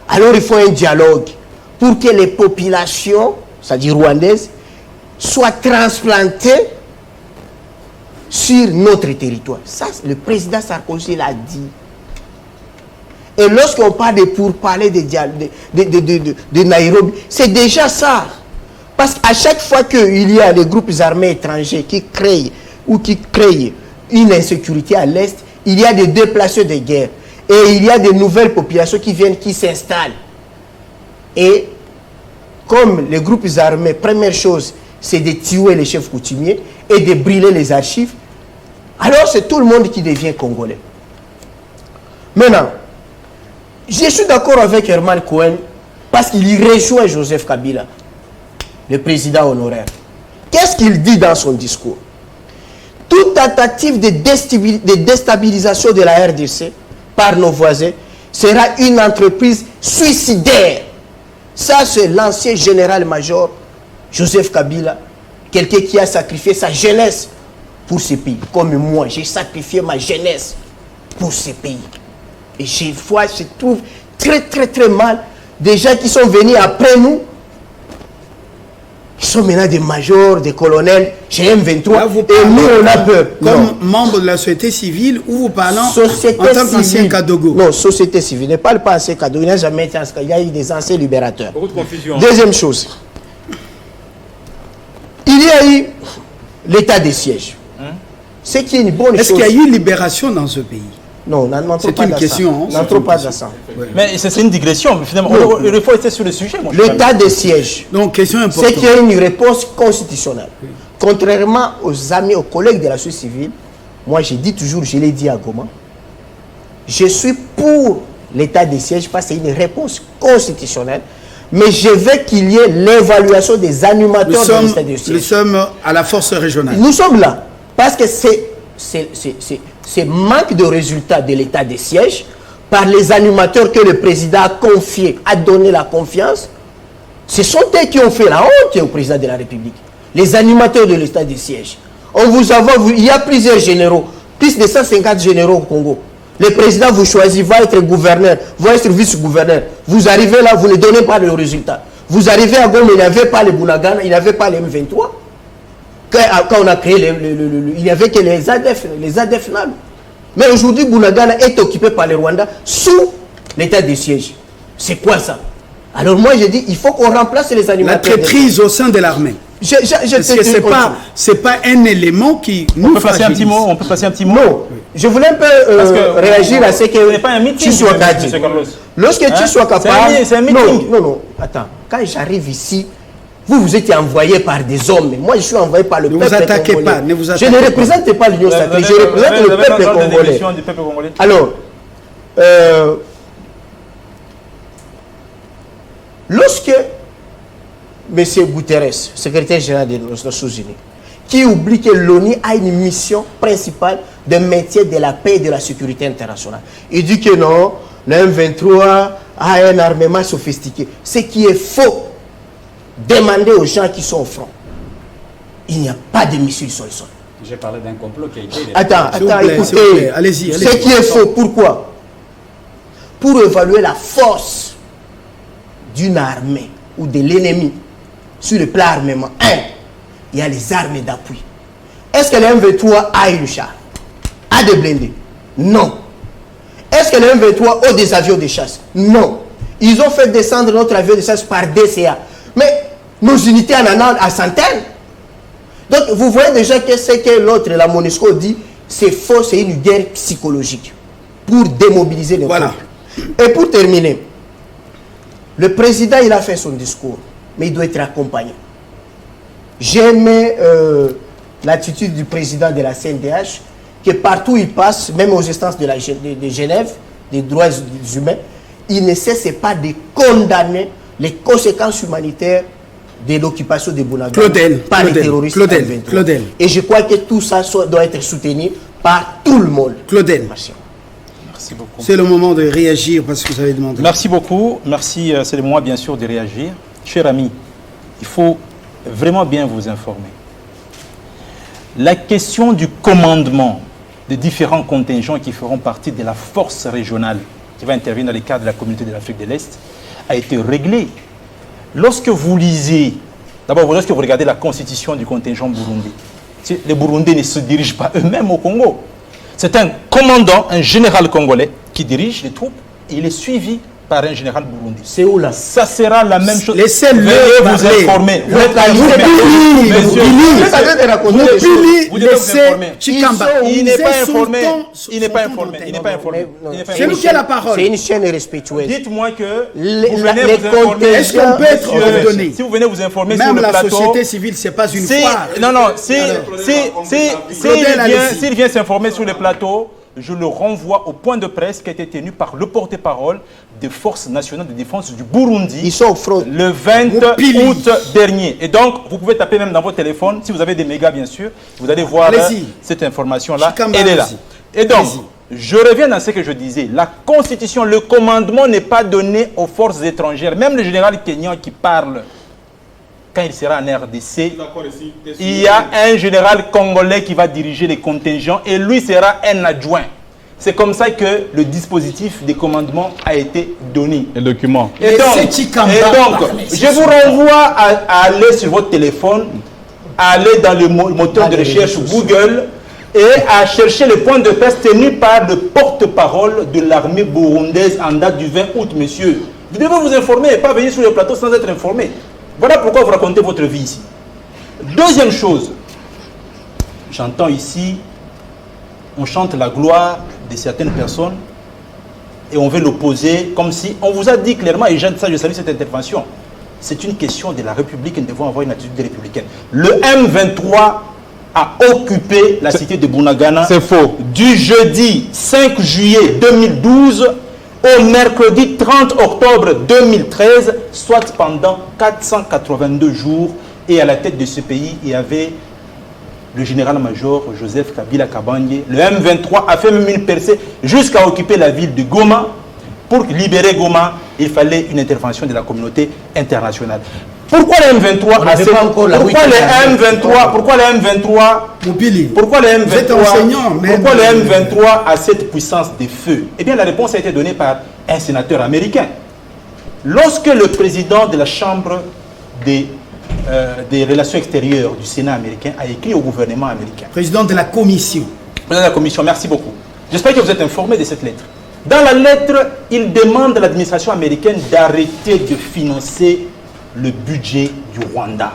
Alors il faut un dialogue pour que les populations, c'est-à-dire rwandaises, soient transplantées sur notre territoire. Ça, le président Sarkozy l'a dit. Et lorsqu'on parle de pourparlers de Nairobi, c'est déjà ça. Parce qu'à chaque fois qu'il y a des groupes armés étrangers qui créent une insécurité à l'Est, il y a des déplacés de guerre. Et il y a des nouvelles populations qui viennent, qui s'installent. Et comme les groupes armés, première chose, c'est de tuer les chefs coutumiers et de brûler les archives, alors c'est tout le monde qui devient congolais. Maintenant, je suis d'accord avec Herman Cohen parce qu'il rejoint Joseph Kabila, le président honoraire. Qu'est-ce qu'il dit dans son discours? Toute tentative de déstabilisation de la RDC par nos voisins sera une entreprise suicidaire. Ça, c'est l'ancien général-major Joseph Kabila, quelqu'un qui a sacrifié sa jeunesse pour ce pays. Comme moi, j'ai sacrifié ma jeunesse pour ce pays. Et je trouve très, très, très mal des gens qui sont venus après nous. Ils sont maintenant des majors, des colonels, chez M23, là, et nous on a peur. Comme membre de la société civile, ou vous parlez en tant qu'ancien Kadogo? Non, société civile. Ne parle pas ancien Kadogo, il n'y a jamais été ancien. Il y a eu des anciens libérateurs. Beaucoup de confusion. Deuxième chose, il y a eu l'état de siège. Ce qui est une bonne chose. Est-ce qu'il y a eu libération dans ce pays? Non, n'entrons pas une dans question. ça. N'entrons pas dans ça. Mais c'est une digression. Finalement, il faut rester sur le sujet. L'état de siège. Donc, question importante. C'est qu'il y a une réponse constitutionnelle. Oui. Contrairement aux amis, aux collègues de la société civile, moi je dis toujours, je l'ai dit à Goma, je suis pour l'état de siège parce que c'est une réponse constitutionnelle, mais je veux qu'il y ait l'évaluation des animateurs de l'état de siège. Nous sommes à la force régionale. Nous sommes là parce que c'est manque de résultats de l'état de siège par les animateurs que le président a confié, a donné la confiance. Ce sont eux qui ont fait la honte au président de la République. Les animateurs de l'état de siège. Il y a plusieurs généraux, plus de 150 généraux au Congo. Le président vous choisit, va être gouverneur, va être vice-gouverneur. Vous arrivez là, vous ne donnez pas le résultat. Vous arrivez à Goma, il n'y avait pas les Bunagana, il n'y avait pas les M23. Quand on a créé, il n'y avait que les ADF NALU. Mais aujourd'hui, Bunagana est occupé par le Rwanda sous l'état de siège. C'est quoi ça? Alors moi, je dis, il faut qu'on remplace les animateurs. La traîtrise au sein de l'armée. C'est pas un élément qui nous fragilise. On peut passer un petit mot. Non, je voulais un peu réagir à ce que tu sois dit. Lorsque tu sois capable... C'est un meeting. Non, attends. Quand j'arrive ici, vous étiez envoyé par des hommes. Moi, je suis envoyé par le peuple congolais. Ne vous attaquez pas. Je ne représente pas l'Union sacrée. Je représente le peuple congolais. Alors, lorsque M. Guterres, secrétaire général des Nations Unies, qui oublie que l'ONU a une mission principale de maintien de la paix et de la sécurité internationale. Il dit que non, le M23 a un armement sophistiqué. Ce qui est faux. Demandez aux gens qui sont au front. Il n'y a pas de missiles sur le sol. J'ai parlé d'un complot qui a été... Attends, écoutez. Allez-y. Ce qui est faux, pourquoi? Pour évaluer la force d'une armée ou de l'ennemi sur le plan armement, il y a les armes d'appui. est-ce que le M23 a une char? A des blindés? Non. Est-ce que le M23 a des avions de chasse? Non. Ils ont fait descendre notre avion de chasse par DCA. Mais nos unités en ont à centaines. Donc vous voyez déjà que ce que l'autre, la MONUSCO, dit, c'est faux, c'est une guerre psychologique pour démobiliser les peuples. Et pour terminer, le président, il a fait son discours, mais il doit être accompagné. J'aime l'attitude du président de la CNDH, que partout où il passe, même aux instances de Genève, des droits humains, il ne cesse pas de condamner les conséquences humanitaires de l'occupation de Bunagana par les terroristes. Claudel. Et je crois que tout ça doit être soutenu par tout le monde. Claudel. Merci beaucoup. C'est le moment de réagir parce que vous avez demandé. Merci beaucoup. Merci, c'est le moment bien sûr de réagir. Cher ami, il faut vraiment bien vous informer. La question du commandement des différents contingents qui feront partie de la force régionale qui va intervenir dans le cadre de la communauté de l'Afrique de l'Est a été réglée. Lorsque vous lisez, d'abord lorsque vous regardez la constitution du contingent burundais, les Burundais ne se dirigent pas eux-mêmes au Congo. C'est un commandant, un général congolais qui dirige les troupes et il est suivi par un général burundais. C'est où là? Ça sera la même chose. Laissez-le vous informer. Vous êtes il n'est pas informé. Il n'est pas informé. Il n'est pas informé. C'est nous qui avons la parole. C'est une chaîne respectueuse. Dites-moi que vous venez vous informer. Est-ce qu'on peut être ordonné? Si vous venez vous informer sur Même le la plateau. société civile, c'est pas une foire. Non, s'il vient s'informer sur le plateau, je le renvoie au point de presse qui a été tenu par le porte-parole des Forces nationales de défense du Burundi. Ils sont au front. Le 20 août dernier. Et donc, vous pouvez taper même dans votre téléphone, si vous avez des mégas bien sûr, vous allez voir cette information-là. Elle est là. Et donc, je reviens dans ce que je disais. La Constitution, le commandement n'est pas donné aux forces étrangères. Même le général kenyan qui parle, quand il sera en RDC, il y a un général congolais qui va diriger les contingents et lui sera un adjoint. C'est comme ça que le dispositif des commandements a été donné. Et le document. Et donc, je vous renvoie à aller sur votre téléphone, à aller dans le moteur de recherche Google et à chercher le point de presse tenu par le porte-parole de l'armée burundaise en date du 20 août, monsieur. Vous devez vous informer et pas venir sur le plateau sans être informé. Voilà pourquoi vous racontez votre vie ici. Deuxième chose, j'entends ici, on chante la gloire de certaines personnes et on veut l'opposer comme si, on vous a dit clairement, et je salue cette intervention, c'est une question de la République et nous devons avoir une attitude républicaine. Le M23 a occupé la cité de Bunagana. C'est faux. Du jeudi 5 juillet 2012 au mercredi 30 octobre 2013, soit pendant 482 jours. Et à la tête de ce pays, il y avait le général-major Joseph Kabila Kabange. Le M23 a fait même une percée jusqu'à occuper la ville de Goma. Pour libérer Goma, il fallait une intervention de la communauté internationale. Pourquoi le M23 a cette... Pourquoi le M23 a cette puissance de feu? Eh bien, la réponse a été donnée par un sénateur américain. Lorsque le président de la Chambre des relations extérieures du Sénat américain a écrit au gouvernement américain. Président de la commission. Président de la commission, merci beaucoup. J'espère que vous êtes informé de cette lettre. Dans la lettre, il demande à l'administration américaine d'arrêter de financer le budget du Rwanda.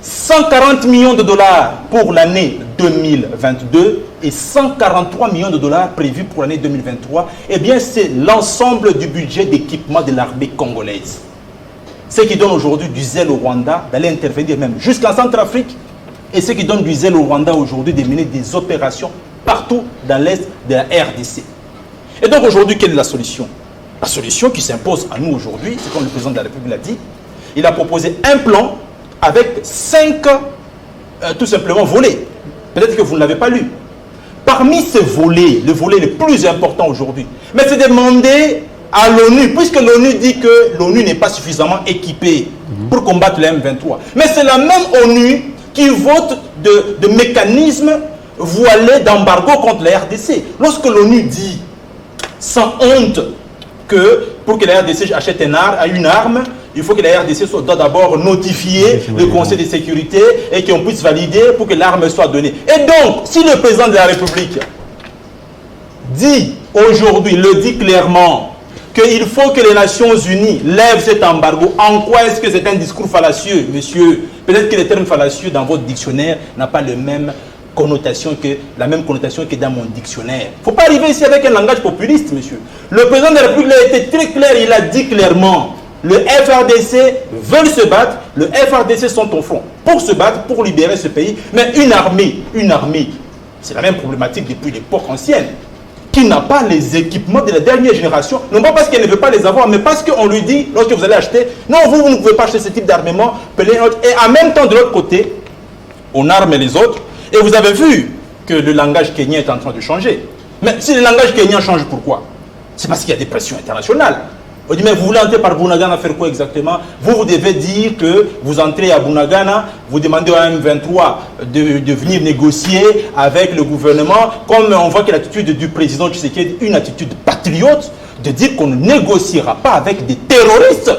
140 millions de dollars pour l'année 2022 et 143 millions de dollars prévus pour l'année 2023. Eh bien, c'est l'ensemble du budget d'équipement de l'armée congolaise. Ce qui donne aujourd'hui du zèle au Rwanda d'aller intervenir même jusqu'en Centrafrique et ce qui donne du zèle au Rwanda aujourd'hui de mener des opérations partout dans l'est de la RDC. Et donc aujourd'hui, quelle est la solution? La solution qui s'impose à nous aujourd'hui, c'est comme le président de la République l'a dit, il a proposé un plan avec 5 tout simplement volets. Peut-être que vous ne l'avez pas lu. Parmi ces volets, le volet le plus important aujourd'hui, mais c'est demander à l'ONU, puisque l'ONU dit que l'ONU n'est pas suffisamment équipée pour combattre le M23. Mais c'est la même ONU qui vote de mécanismes voilés d'embargo contre la RDC. Lorsque l'ONU dit sans honte que pour que la RDC achète une arme, il faut que la RDC doit d'abord notifier le Conseil de sécurité et qu'on puisse valider pour que l'arme soit donnée. Et donc, si le président de la République dit aujourd'hui, le dit clairement, qu'il faut que les Nations Unies lèvent cet embargo, en quoi est-ce que c'est un discours fallacieux, monsieur? Peut-être que le terme fallacieux dans votre dictionnaire n'a pas la même connotation que dans mon dictionnaire. Il ne faut pas arriver ici avec un langage populiste, monsieur. Le président de la République a été très clair, il a dit clairement, le FRDC veulent se battre, le FRDC sont au front pour se battre, pour libérer ce pays, mais une armée, c'est la même problématique depuis l'époque ancienne, qui n'a pas les équipements de la dernière génération, non pas parce qu'elle ne veut pas les avoir, mais parce qu'on lui dit, lorsque vous allez acheter, non, vous ne pouvez pas acheter ce type d'armement, et en même temps, de l'autre côté, on arme les autres, et vous avez vu que le langage kenyan est en train de changer. Mais si le langage kenyan change, pourquoi? C'est parce qu'il y a des pressions internationales. On dit, mais vous voulez entrer par Bunagana faire quoi exactement? Vous devez dire que vous entrez à Bunagana, vous demandez au M23 de venir négocier avec le gouvernement, comme on voit que l'attitude du président Tshisekedi est une attitude patriote, de dire qu'on ne négociera pas avec des terroristes.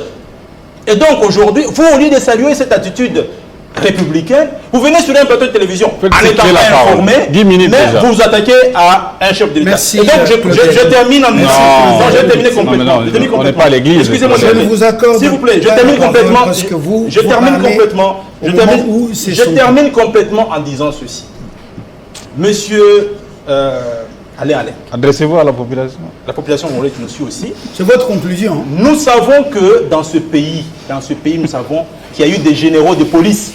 Et donc aujourd'hui, vous, au lieu de saluer cette attitude républicaine, vous venez sur un plateau de télévision en étant informé, mais déjà. Vous vous attaquez à un chef de l'État. Et donc je termine en disant, je termine complètement. On n'est pas à l'église. Excusez-moi, je ne vous accorde s'il vous plaît, je termine complètement. Parce que vous, je termine complètement en disant ceci. Monsieur Alain, adressez-vous à la population. La population congolaise qui nous suit aussi. C'est votre conclusion. Nous savons que dans ce pays, nous savons qu'il y a eu des généraux de police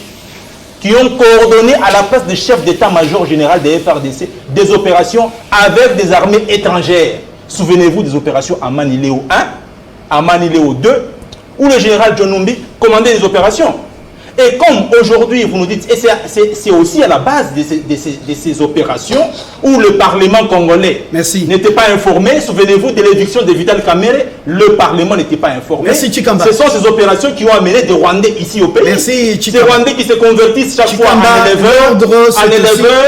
qui ont coordonné à la place des chefs d'état-major général des FRDC des opérations avec des armées étrangères. Souvenez-vous des opérations à Maniléo 1, à Maniléo 2, où le général John Numbi commandait des opérations. Et comme aujourd'hui, vous nous dites, et c'est aussi à la base de ces opérations où le Parlement congolais n'était pas informé. Souvenez-vous de l'éviction de Vital Kamerhe, le Parlement n'était pas informé. Merci, Chikamba. Ce sont ces opérations qui ont amené des Rwandais ici au pays. Merci, Ces Rwandais qui se convertissent chaque fois en éleveurs.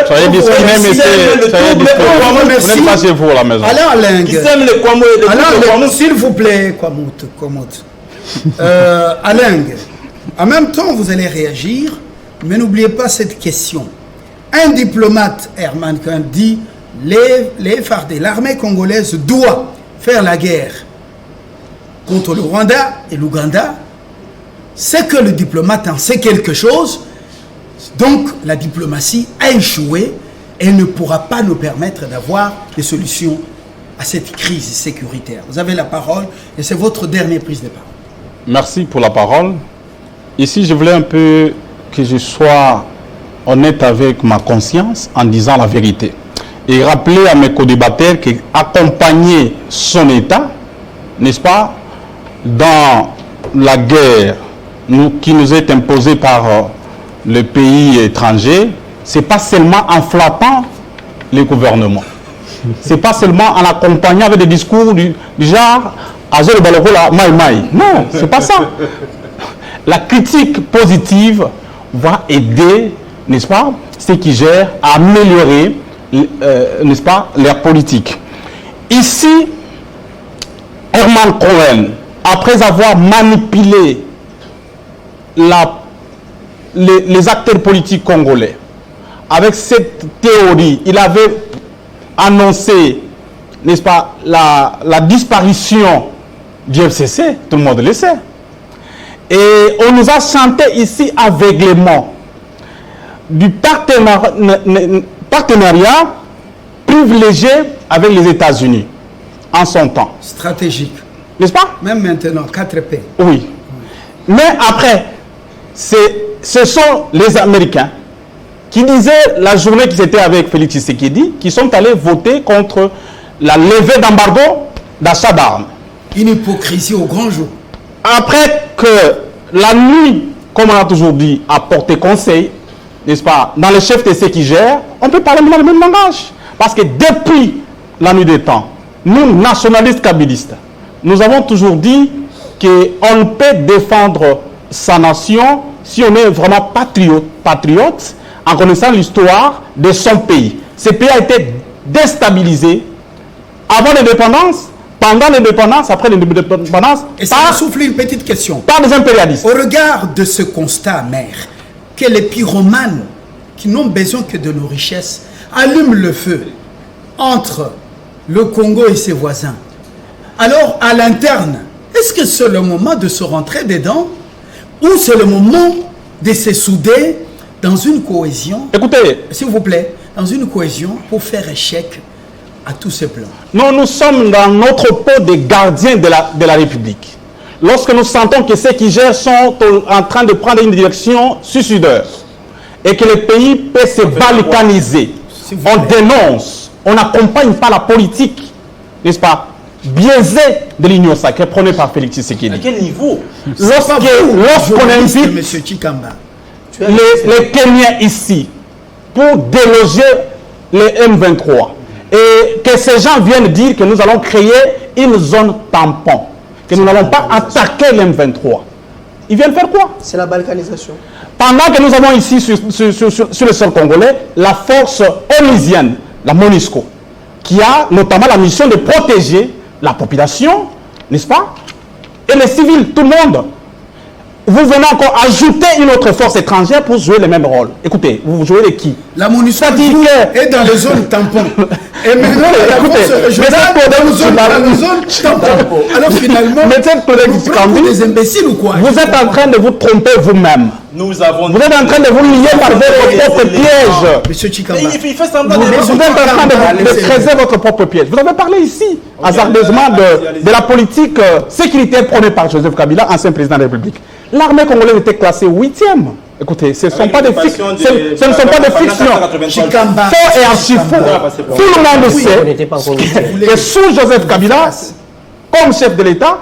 Soyez discret, vous n'êtes pas chez vous à la maison. Alain Qui sème le Kwamo et le Kwamo. S'il vous plaît, Kwamout. Alain, en même temps, vous allez réagir, mais n'oubliez pas cette question. Un diplomate, Herman Kahn, dit les FARDC, l'armée congolaise doit faire la guerre contre le Rwanda et l'Ouganda. C'est que le diplomate en sait quelque chose, donc la diplomatie a échoué et ne pourra pas nous permettre d'avoir des solutions à cette crise sécuritaire. Vous avez la parole et c'est votre dernière prise de parole. Merci pour la parole. Ici, je voulais un peu que je sois honnête avec ma conscience en disant la vérité. Et rappeler à mes co-débatteurs qu'accompagner son État, n'est-ce pas, dans la guerre qui nous est imposée par le pays étranger, ce n'est pas seulement en flattant les gouvernements. Ce n'est pas seulement en accompagnant avec des discours du genre « Azor Balokola, Maï Maï ». Non, ce n'est pas ça. La critique positive va aider, n'est-ce pas, ceux qui gèrent à améliorer, n'est-ce pas, leur politique. Ici, Herman Cohen, après avoir manipulé les acteurs politiques congolais, avec cette théorie, il avait annoncé, n'est-ce pas, la disparition du FCC, tout le monde le sait. Et on nous a chanté ici aveuglément du partenariat privilégié avec les États-Unis en son temps. Stratégique. N'est-ce pas? Même maintenant, 4P. Oui. Mais après, ce sont les Américains qui disaient la journée qui était avec Félix Tshisekedi, qui sont allés voter contre la levée d'embargo d'achat d'armes. Une hypocrisie au grand jour. Après que la nuit, comme on a toujours dit, a porté conseil, n'est-ce pas, dans les chefs TC qui gèrent, on peut parler dans le même langage. Parce que depuis la nuit des temps, nous, nationalistes kabylistes, nous avons toujours dit qu'on ne peut défendre sa nation si on est vraiment patriote en connaissant l'histoire de son pays. Ce pays a été déstabilisé avant l'indépendance pendant l'indépendance, après l'indépendance, Et ça me souffle une petite question. par des impérialistes. Au regard de ce constat amer, que les pyromanes, qui n'ont besoin que de nos richesses, allument le feu entre le Congo et ses voisins, alors à l'interne, est-ce que c'est le moment de se rentrer dedans ou c'est le moment de se souder dans une cohésion, Écoutez, s'il vous plaît, dans une cohésion pour faire échec à tous ces plans? nous sommes dans notre peau des gardiens de la République. Lorsque nous sentons que ceux qui gèrent sont en train de prendre une direction suicidaire et que le pays peut se balkaniser, on dénonce, on n'accompagne pas la politique, n'est-ce pas, biaisée de l'Union sacrée prônée par Félix Tshisekedi. À quel niveau? Lorsqu'on invite Monsieur Chikamba, les Kenyans ici pour déloger les M23 et que ces gens viennent dire que nous allons créer une zone tampon, que nous n'allons pas attaquer les M23. Ils viennent faire quoi? C'est la balkanisation. Pendant que nous avons ici sur le sol congolais la force onusienne, la MONUSCO, qui a notamment la mission de protéger la population, n'est-ce pas? Et les civils, tout le monde. Vous venez encore ajouter une autre force étrangère pour jouer le même rôle. Écoutez, vous jouez de qui? la MONUSCO C'est-à-dire est dans les zones tampons. Et maintenant, la écoutez, force régionale est dans les zones tampons. Alors finalement, Mais cette collègue vous prenez Tshikambi, des imbéciles ou quoi? vous êtes en train de vous tromper vous-même. Nous avons... Vous êtes en train de vous lier par votre propre piège. Monsieur Chikamba, Il fait semblant Vous de... êtes en train de creuser votre propre piège. Vous avez parlé ici, hasardeusement, de la politique sécuritaire prônée par Joseph Kabila, ancien président de la République. L'armée congolaise était classée 8e. Écoutez, ce ne sont pas des fictions. Ce ne sont pas des fictions. Chikamba, Faux et archi-faux. Tout le monde On sait n'était pas encore que sous Joseph Kabila, comme chef de l'État,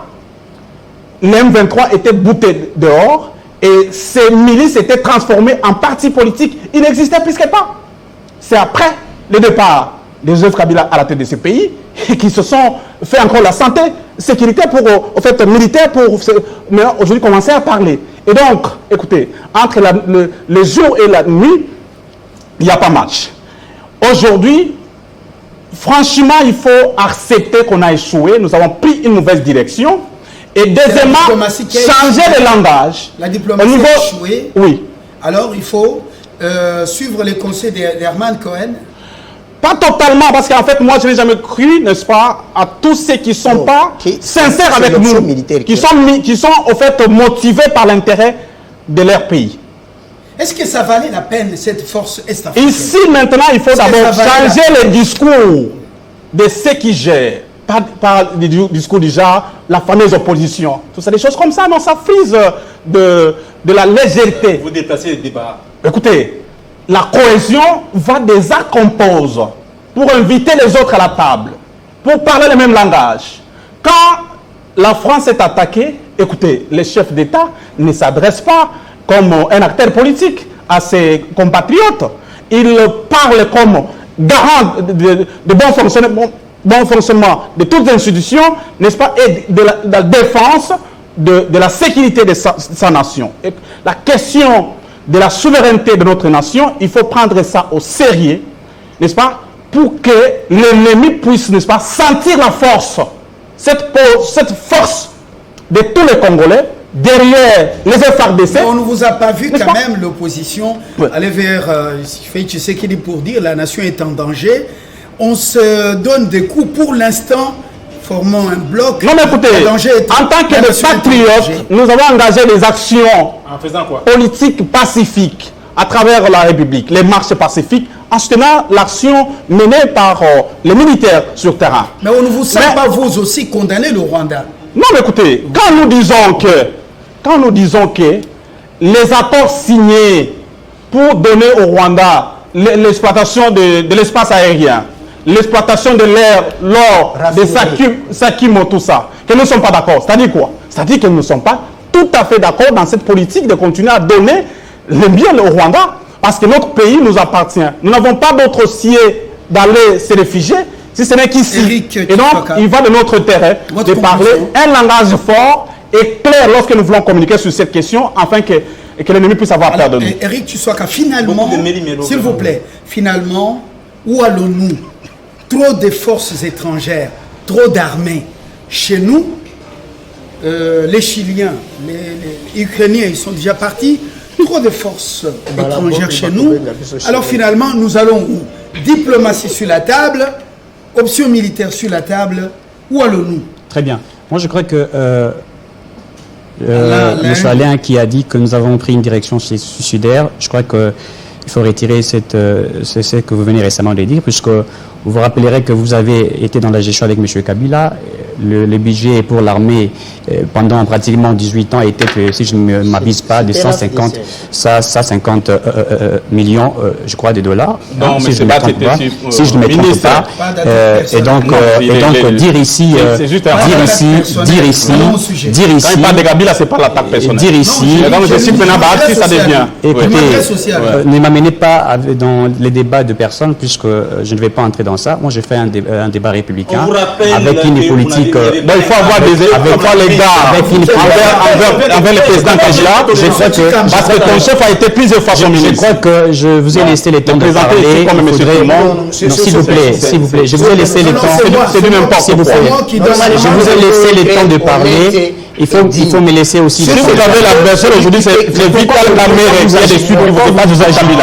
les M23 étaient boutés dehors et ces milices étaient transformées en partis politiques. Ils n'existaient plus que pas. C'est après le départ de Joseph Kabila à la tête de ce pays qui se sont fait encore la santé sécuritaire pour, en fait, militaire pour mais aujourd'hui commencer à parler. Et donc, écoutez, entre le jour et la nuit, il n'y a pas match. Aujourd'hui, franchement, il faut accepter qu'on a échoué. Nous avons pris une mauvaise direction. Et deuxièmement, diplomatie qui a changer échoué. de langage. La diplomatie Au niveau, a échoué. oui. Alors il faut suivre les conseils d'Herman Cohen. Pas totalement, parce qu'en fait, moi, je n'ai jamais cru, n'est-ce pas, à tous ceux qui ne sont Non, pas sincères c'est avec l'option nous, militaire qui sont au fait motivés par l'intérêt de leur pays. Est-ce que ça valait la peine, cette force est-africaine? Ici, maintenant, il faut Est-ce que d'abord ça valait changer le discours de ceux qui gèrent. Pas le discours du genre, la fameuse opposition. Tout ça, des choses comme ça, non, ça frise de la légèreté. Vous déplacez les débats. Écoutez, la cohésion va des actes qu'on pose pour inviter les autres à la table, pour parler le même langage. Quand la France est attaquée, écoutez, les chefs d'État ne s'adressent pas comme un acteur politique à ses compatriotes. Ils parlent comme garant de bon fonctionnement de toutes les institutions, n'est-ce pas, et de la défense de la sécurité de sa nation. Et la question de la souveraineté de notre nation, il faut prendre ça au sérieux, n'est-ce pas, pour que l'ennemi puisse, n'est-ce pas, sentir la force, cette force de tous les Congolais derrière les FARDC. Mais on ne vous a pas vu N'est-ce quand pas? même l'opposition Ouais. aller vers Félix Tshisekedi pour dire la nation est en danger. On se donne des coups pour l'instant, formant un bloc. Non mais écoutez, Le danger est- en tant que la des nation est en patriotes, danger. nous avons engagé des actions En faisant quoi? politiques pacifiques à travers la République, les marches pacifiques, en soutenant l'action menée par les militaires sur terrain. Mais on ne vous sent Mais- pas vous aussi condamner le Rwanda. Non mais écoutez, quand nous disons que les accords signés pour donner au Rwanda l'exploitation de l'espace aérien, l'exploitation de l'air, l'or, de Sakimo, tout ça, que nous ne sommes pas d'accord. C'est-à-dire quoi? C'est-à-dire que nous ne sommes pas tout à fait d'accord dans cette politique de continuer à donner le bien au Rwanda, parce que notre pays nous appartient. Nous n'avons pas d'autre ciel d'aller se réfugier, si ce n'est qu'ici. Eric Et donc, Tshisekedi. il va de notre terrain Votre de parler conclusion. un langage fort et clair lorsque nous voulons communiquer sur cette question, afin que l'ennemi puisse avoir peur de nous. Eric Tshisekedi, finalement, Beaucoup de méli-mélo, s'il vous vraiment. plaît, finalement, où allons-nous? Trop de forces étrangères, trop d'armées. chez nous, les Chiliens, les Ukrainiens, ils sont déjà partis. Trop de forces étrangères chez nous. Alors finalement, nous allons où? Diplomatie sur la table, option militaire sur la table, où allons-nous? Très bien. Moi, je crois que M. Alain qui a dit que nous avons pris une direction suicidaire, je crois qu'il faut retirer ce que vous venez récemment de dire, puisque vous vous rappellerez que vous avez été dans la gestion avec M. Kabila. Le budget pour l'armée pendant pratiquement 18 ans était, si je ne m'abuse pas, de 150 millions, je crois, de dollars. Non, mais si je ne me trompe pas. Si je ne me trompe pas. Et donc, dire ici, quand il parle de Kabila, c'est pas l'attaque personnelle. Dire ici, ça devient. Écoutez, ne m'amenez pas dans les débats de personnes, puisque je ne vais pas entrer dans ça. Moi, j'ai fait un débat républicain avec une politique. Il faut avoir les gars envers le président Kabila. Je crois que parce que ton chef a été plusieurs fois son ministre. Je crois que je vous ai laissé le temps de parler. S'il vous plaît, je vous ai laissé le temps. C'est du n'importe quoi. Je vous ai laissé le temps de parler. Il faut me laisser aussi. Si vous avez l'adversaire aujourd'hui, c'est Vital Kamerhe qui est dessus, qui ne vous pas vous agiter.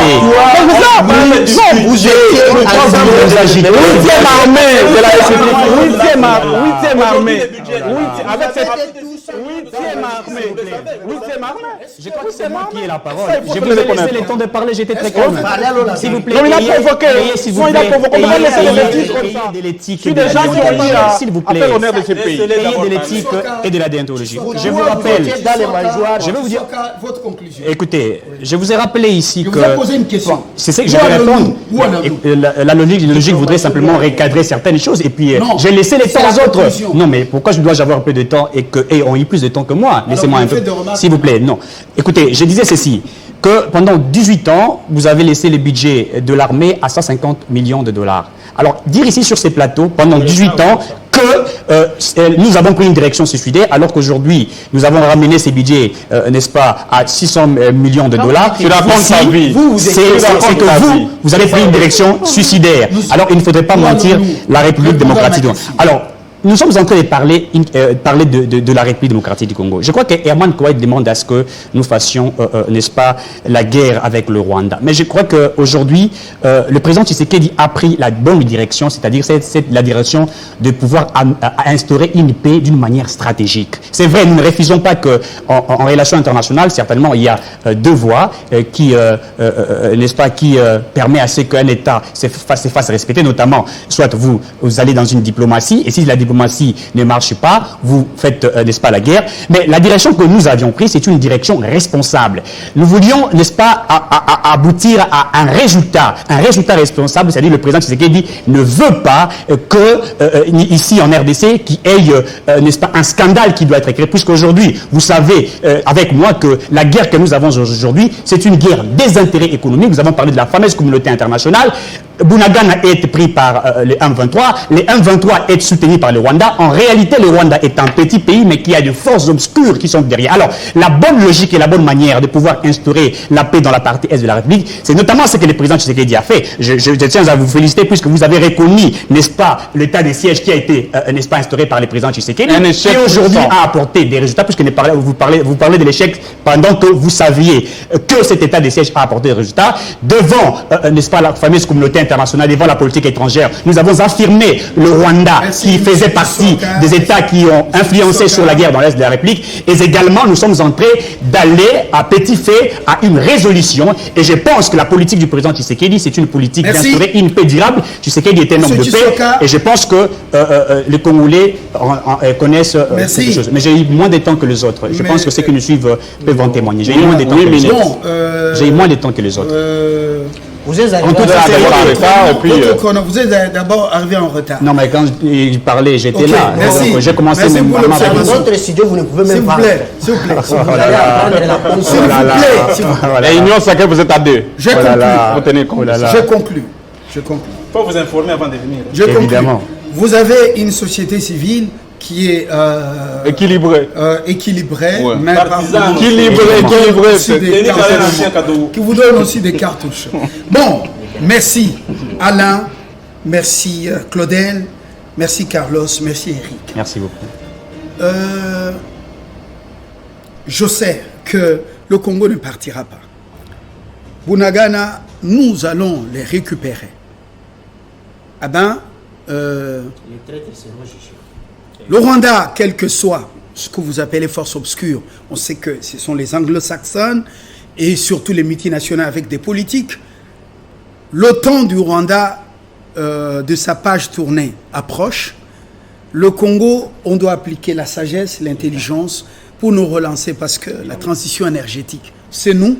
Vous agitez. 8e armée de la République. 8e armée. Avec cette 8e armée. Je crois que c'est moi qui ai la parole. Je vous ai laissé le temps de parler, j'étais très calme. S'il vous plaît, il a provoqué. Il a provoqué. On va laisser de l'éthique. Je suis des gens qui ont eu s'il vous plaît, l'honneur de ce pays. Ayez de l'éthique et de la déontologie. Je vous rappelle. Je vais vous dire. Votre conclusion. Écoutez, je vous ai rappelé ici que. Je vous ai posé une question. C'est ça que je vais répondre. La logique voudrait simplement recadrer certaines choses et puis j'ai laissé les temps aux autres. Non, mais pourquoi je dois avoir peu de temps et qu'eux ont eu plus de temps que moi? Laissez-moi un peu. S'il vous plaît, non. Écoutez, je disais ceci, que pendant 18 ans, vous avez laissé le budget de l'armée à 150 millions de dollars. Alors, dire ici sur ces plateaux, pendant 18 ans, que nous avons pris une direction suicidaire, alors qu'aujourd'hui, nous avons ramené ces budgets, n'est-ce pas, à 600 millions de dollars. Tu racontes ta vie. C'est que vous avez pris une direction suicidaire. Alors, il ne faudrait pas mentir la République démocratique. Alors, nous sommes en train de parler de la République démocratique du Congo. Je crois que Herman Kouaï demande à ce que nous fassions, n'est-ce pas, la guerre avec le Rwanda. Mais je crois qu'aujourd'hui, le président Tshisekedi a pris la bonne direction, c'est-à-dire c'est la direction de pouvoir instaurer une paix d'une manière stratégique. C'est vrai, nous ne refusons pas qu'en relation internationale, certainement, il y a deux voies qui, n'est-ce pas, qui permet à ce qu'un État se fasse respecter, notamment, soit vous allez dans une diplomatie, et si la diplomatie ne marche pas, vous faites, n'est-ce pas, la guerre. Mais la direction que nous avions prise, c'est une direction responsable. Nous voulions, n'est-ce pas, aboutir à un résultat responsable, c'est-à-dire le président Tshisekedi ne veut pas que, ici en RDC, qu'il y ait, n'est-ce pas, un scandale qui doit être créé, puisqu'aujourd'hui, vous savez, avec moi, que la guerre que nous avons aujourd'hui, c'est une guerre des intérêts économiques. Nous avons parlé de la fameuse communauté internationale. Bunagana est pris par les M23, les M23 est soutenu par le Rwanda. En réalité, le Rwanda est un petit pays, mais qui a des forces obscures qui sont derrière. Alors, la bonne logique et la bonne manière de pouvoir instaurer la paix dans la partie est de la République, c'est notamment ce que le président Tshisekedi a fait. Je tiens à vous féliciter puisque vous avez reconnu, n'est-ce pas, l'état de siège qui a été, n'est-ce pas, instauré par le président Tshisekedi, qui aujourd'hui a apporté des résultats, puisque vous parlez de l'échec pendant que vous saviez que cet état de siège a apporté des résultats devant, n'est-ce pas, la fameuse communauté internationale, devant la politique étrangère. Nous avons affirmé le Rwanda qui faisait partie des États qui ont influencé sur la guerre dans l'Est de la République. Et également, nous sommes en train d'aller à petit fait à une résolution. Et je pense que la politique du président Tshisekedi, c'est une politique d'instaurer une paix durable. Tshisekedi est un homme de paix. Et je pense que les Congolais connaissent quelque chose. Mais j'ai eu moins de temps que les autres. Je pense que ceux qui nous suivent peuvent en témoigner. J'ai eu moins de temps que les autres. J'ai eu moins de temps que les autres. Vous êtes d'abord arrivé en retard. Non, mais quand il parlait, j'étais là. Merci. Donc, j'ai commencé merci même pour à dans votre studio, vous ne pouvez même pas. S'il vous plaît. Vous allez apprendre la S'il vous plaît. Et Union Sacrée, vous êtes à deux. Je conclue. Il faut vous informer avant de venir. Je conclue. Évidemment. Vous avez une société civile qui est équilibrée, Ouais. mais qui vous donne aussi des cartouches. Bon, merci Alain, merci Claudel, Merci Carlos, merci Eric. Merci beaucoup. Je sais que le Congo ne partira pas. Bunagana, nous allons les récupérer. Ah ben, le Rwanda, quel que soit ce que vous appelez force obscure, on sait que ce sont les anglo-saxons et surtout les multinationales avec des politiques. Le temps du Rwanda, de sa page tournée, approche. Le Congo, on doit appliquer la sagesse, l'intelligence pour nous relancer parce que la transition énergétique, c'est nous.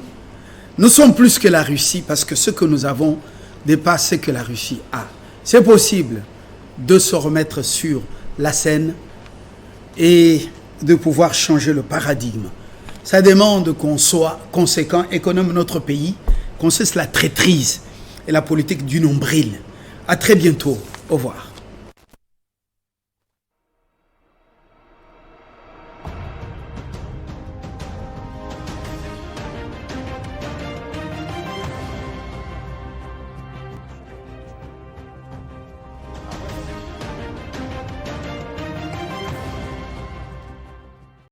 Nous sommes plus que la Russie parce que ce que nous avons dépasse ce que la Russie a. C'est possible de se remettre sur la scène et de pouvoir changer le paradigme. Ça demande qu'on soit conséquent, économe notre pays, qu'on cesse la traîtrise et la politique du nombril. À très bientôt. Au revoir.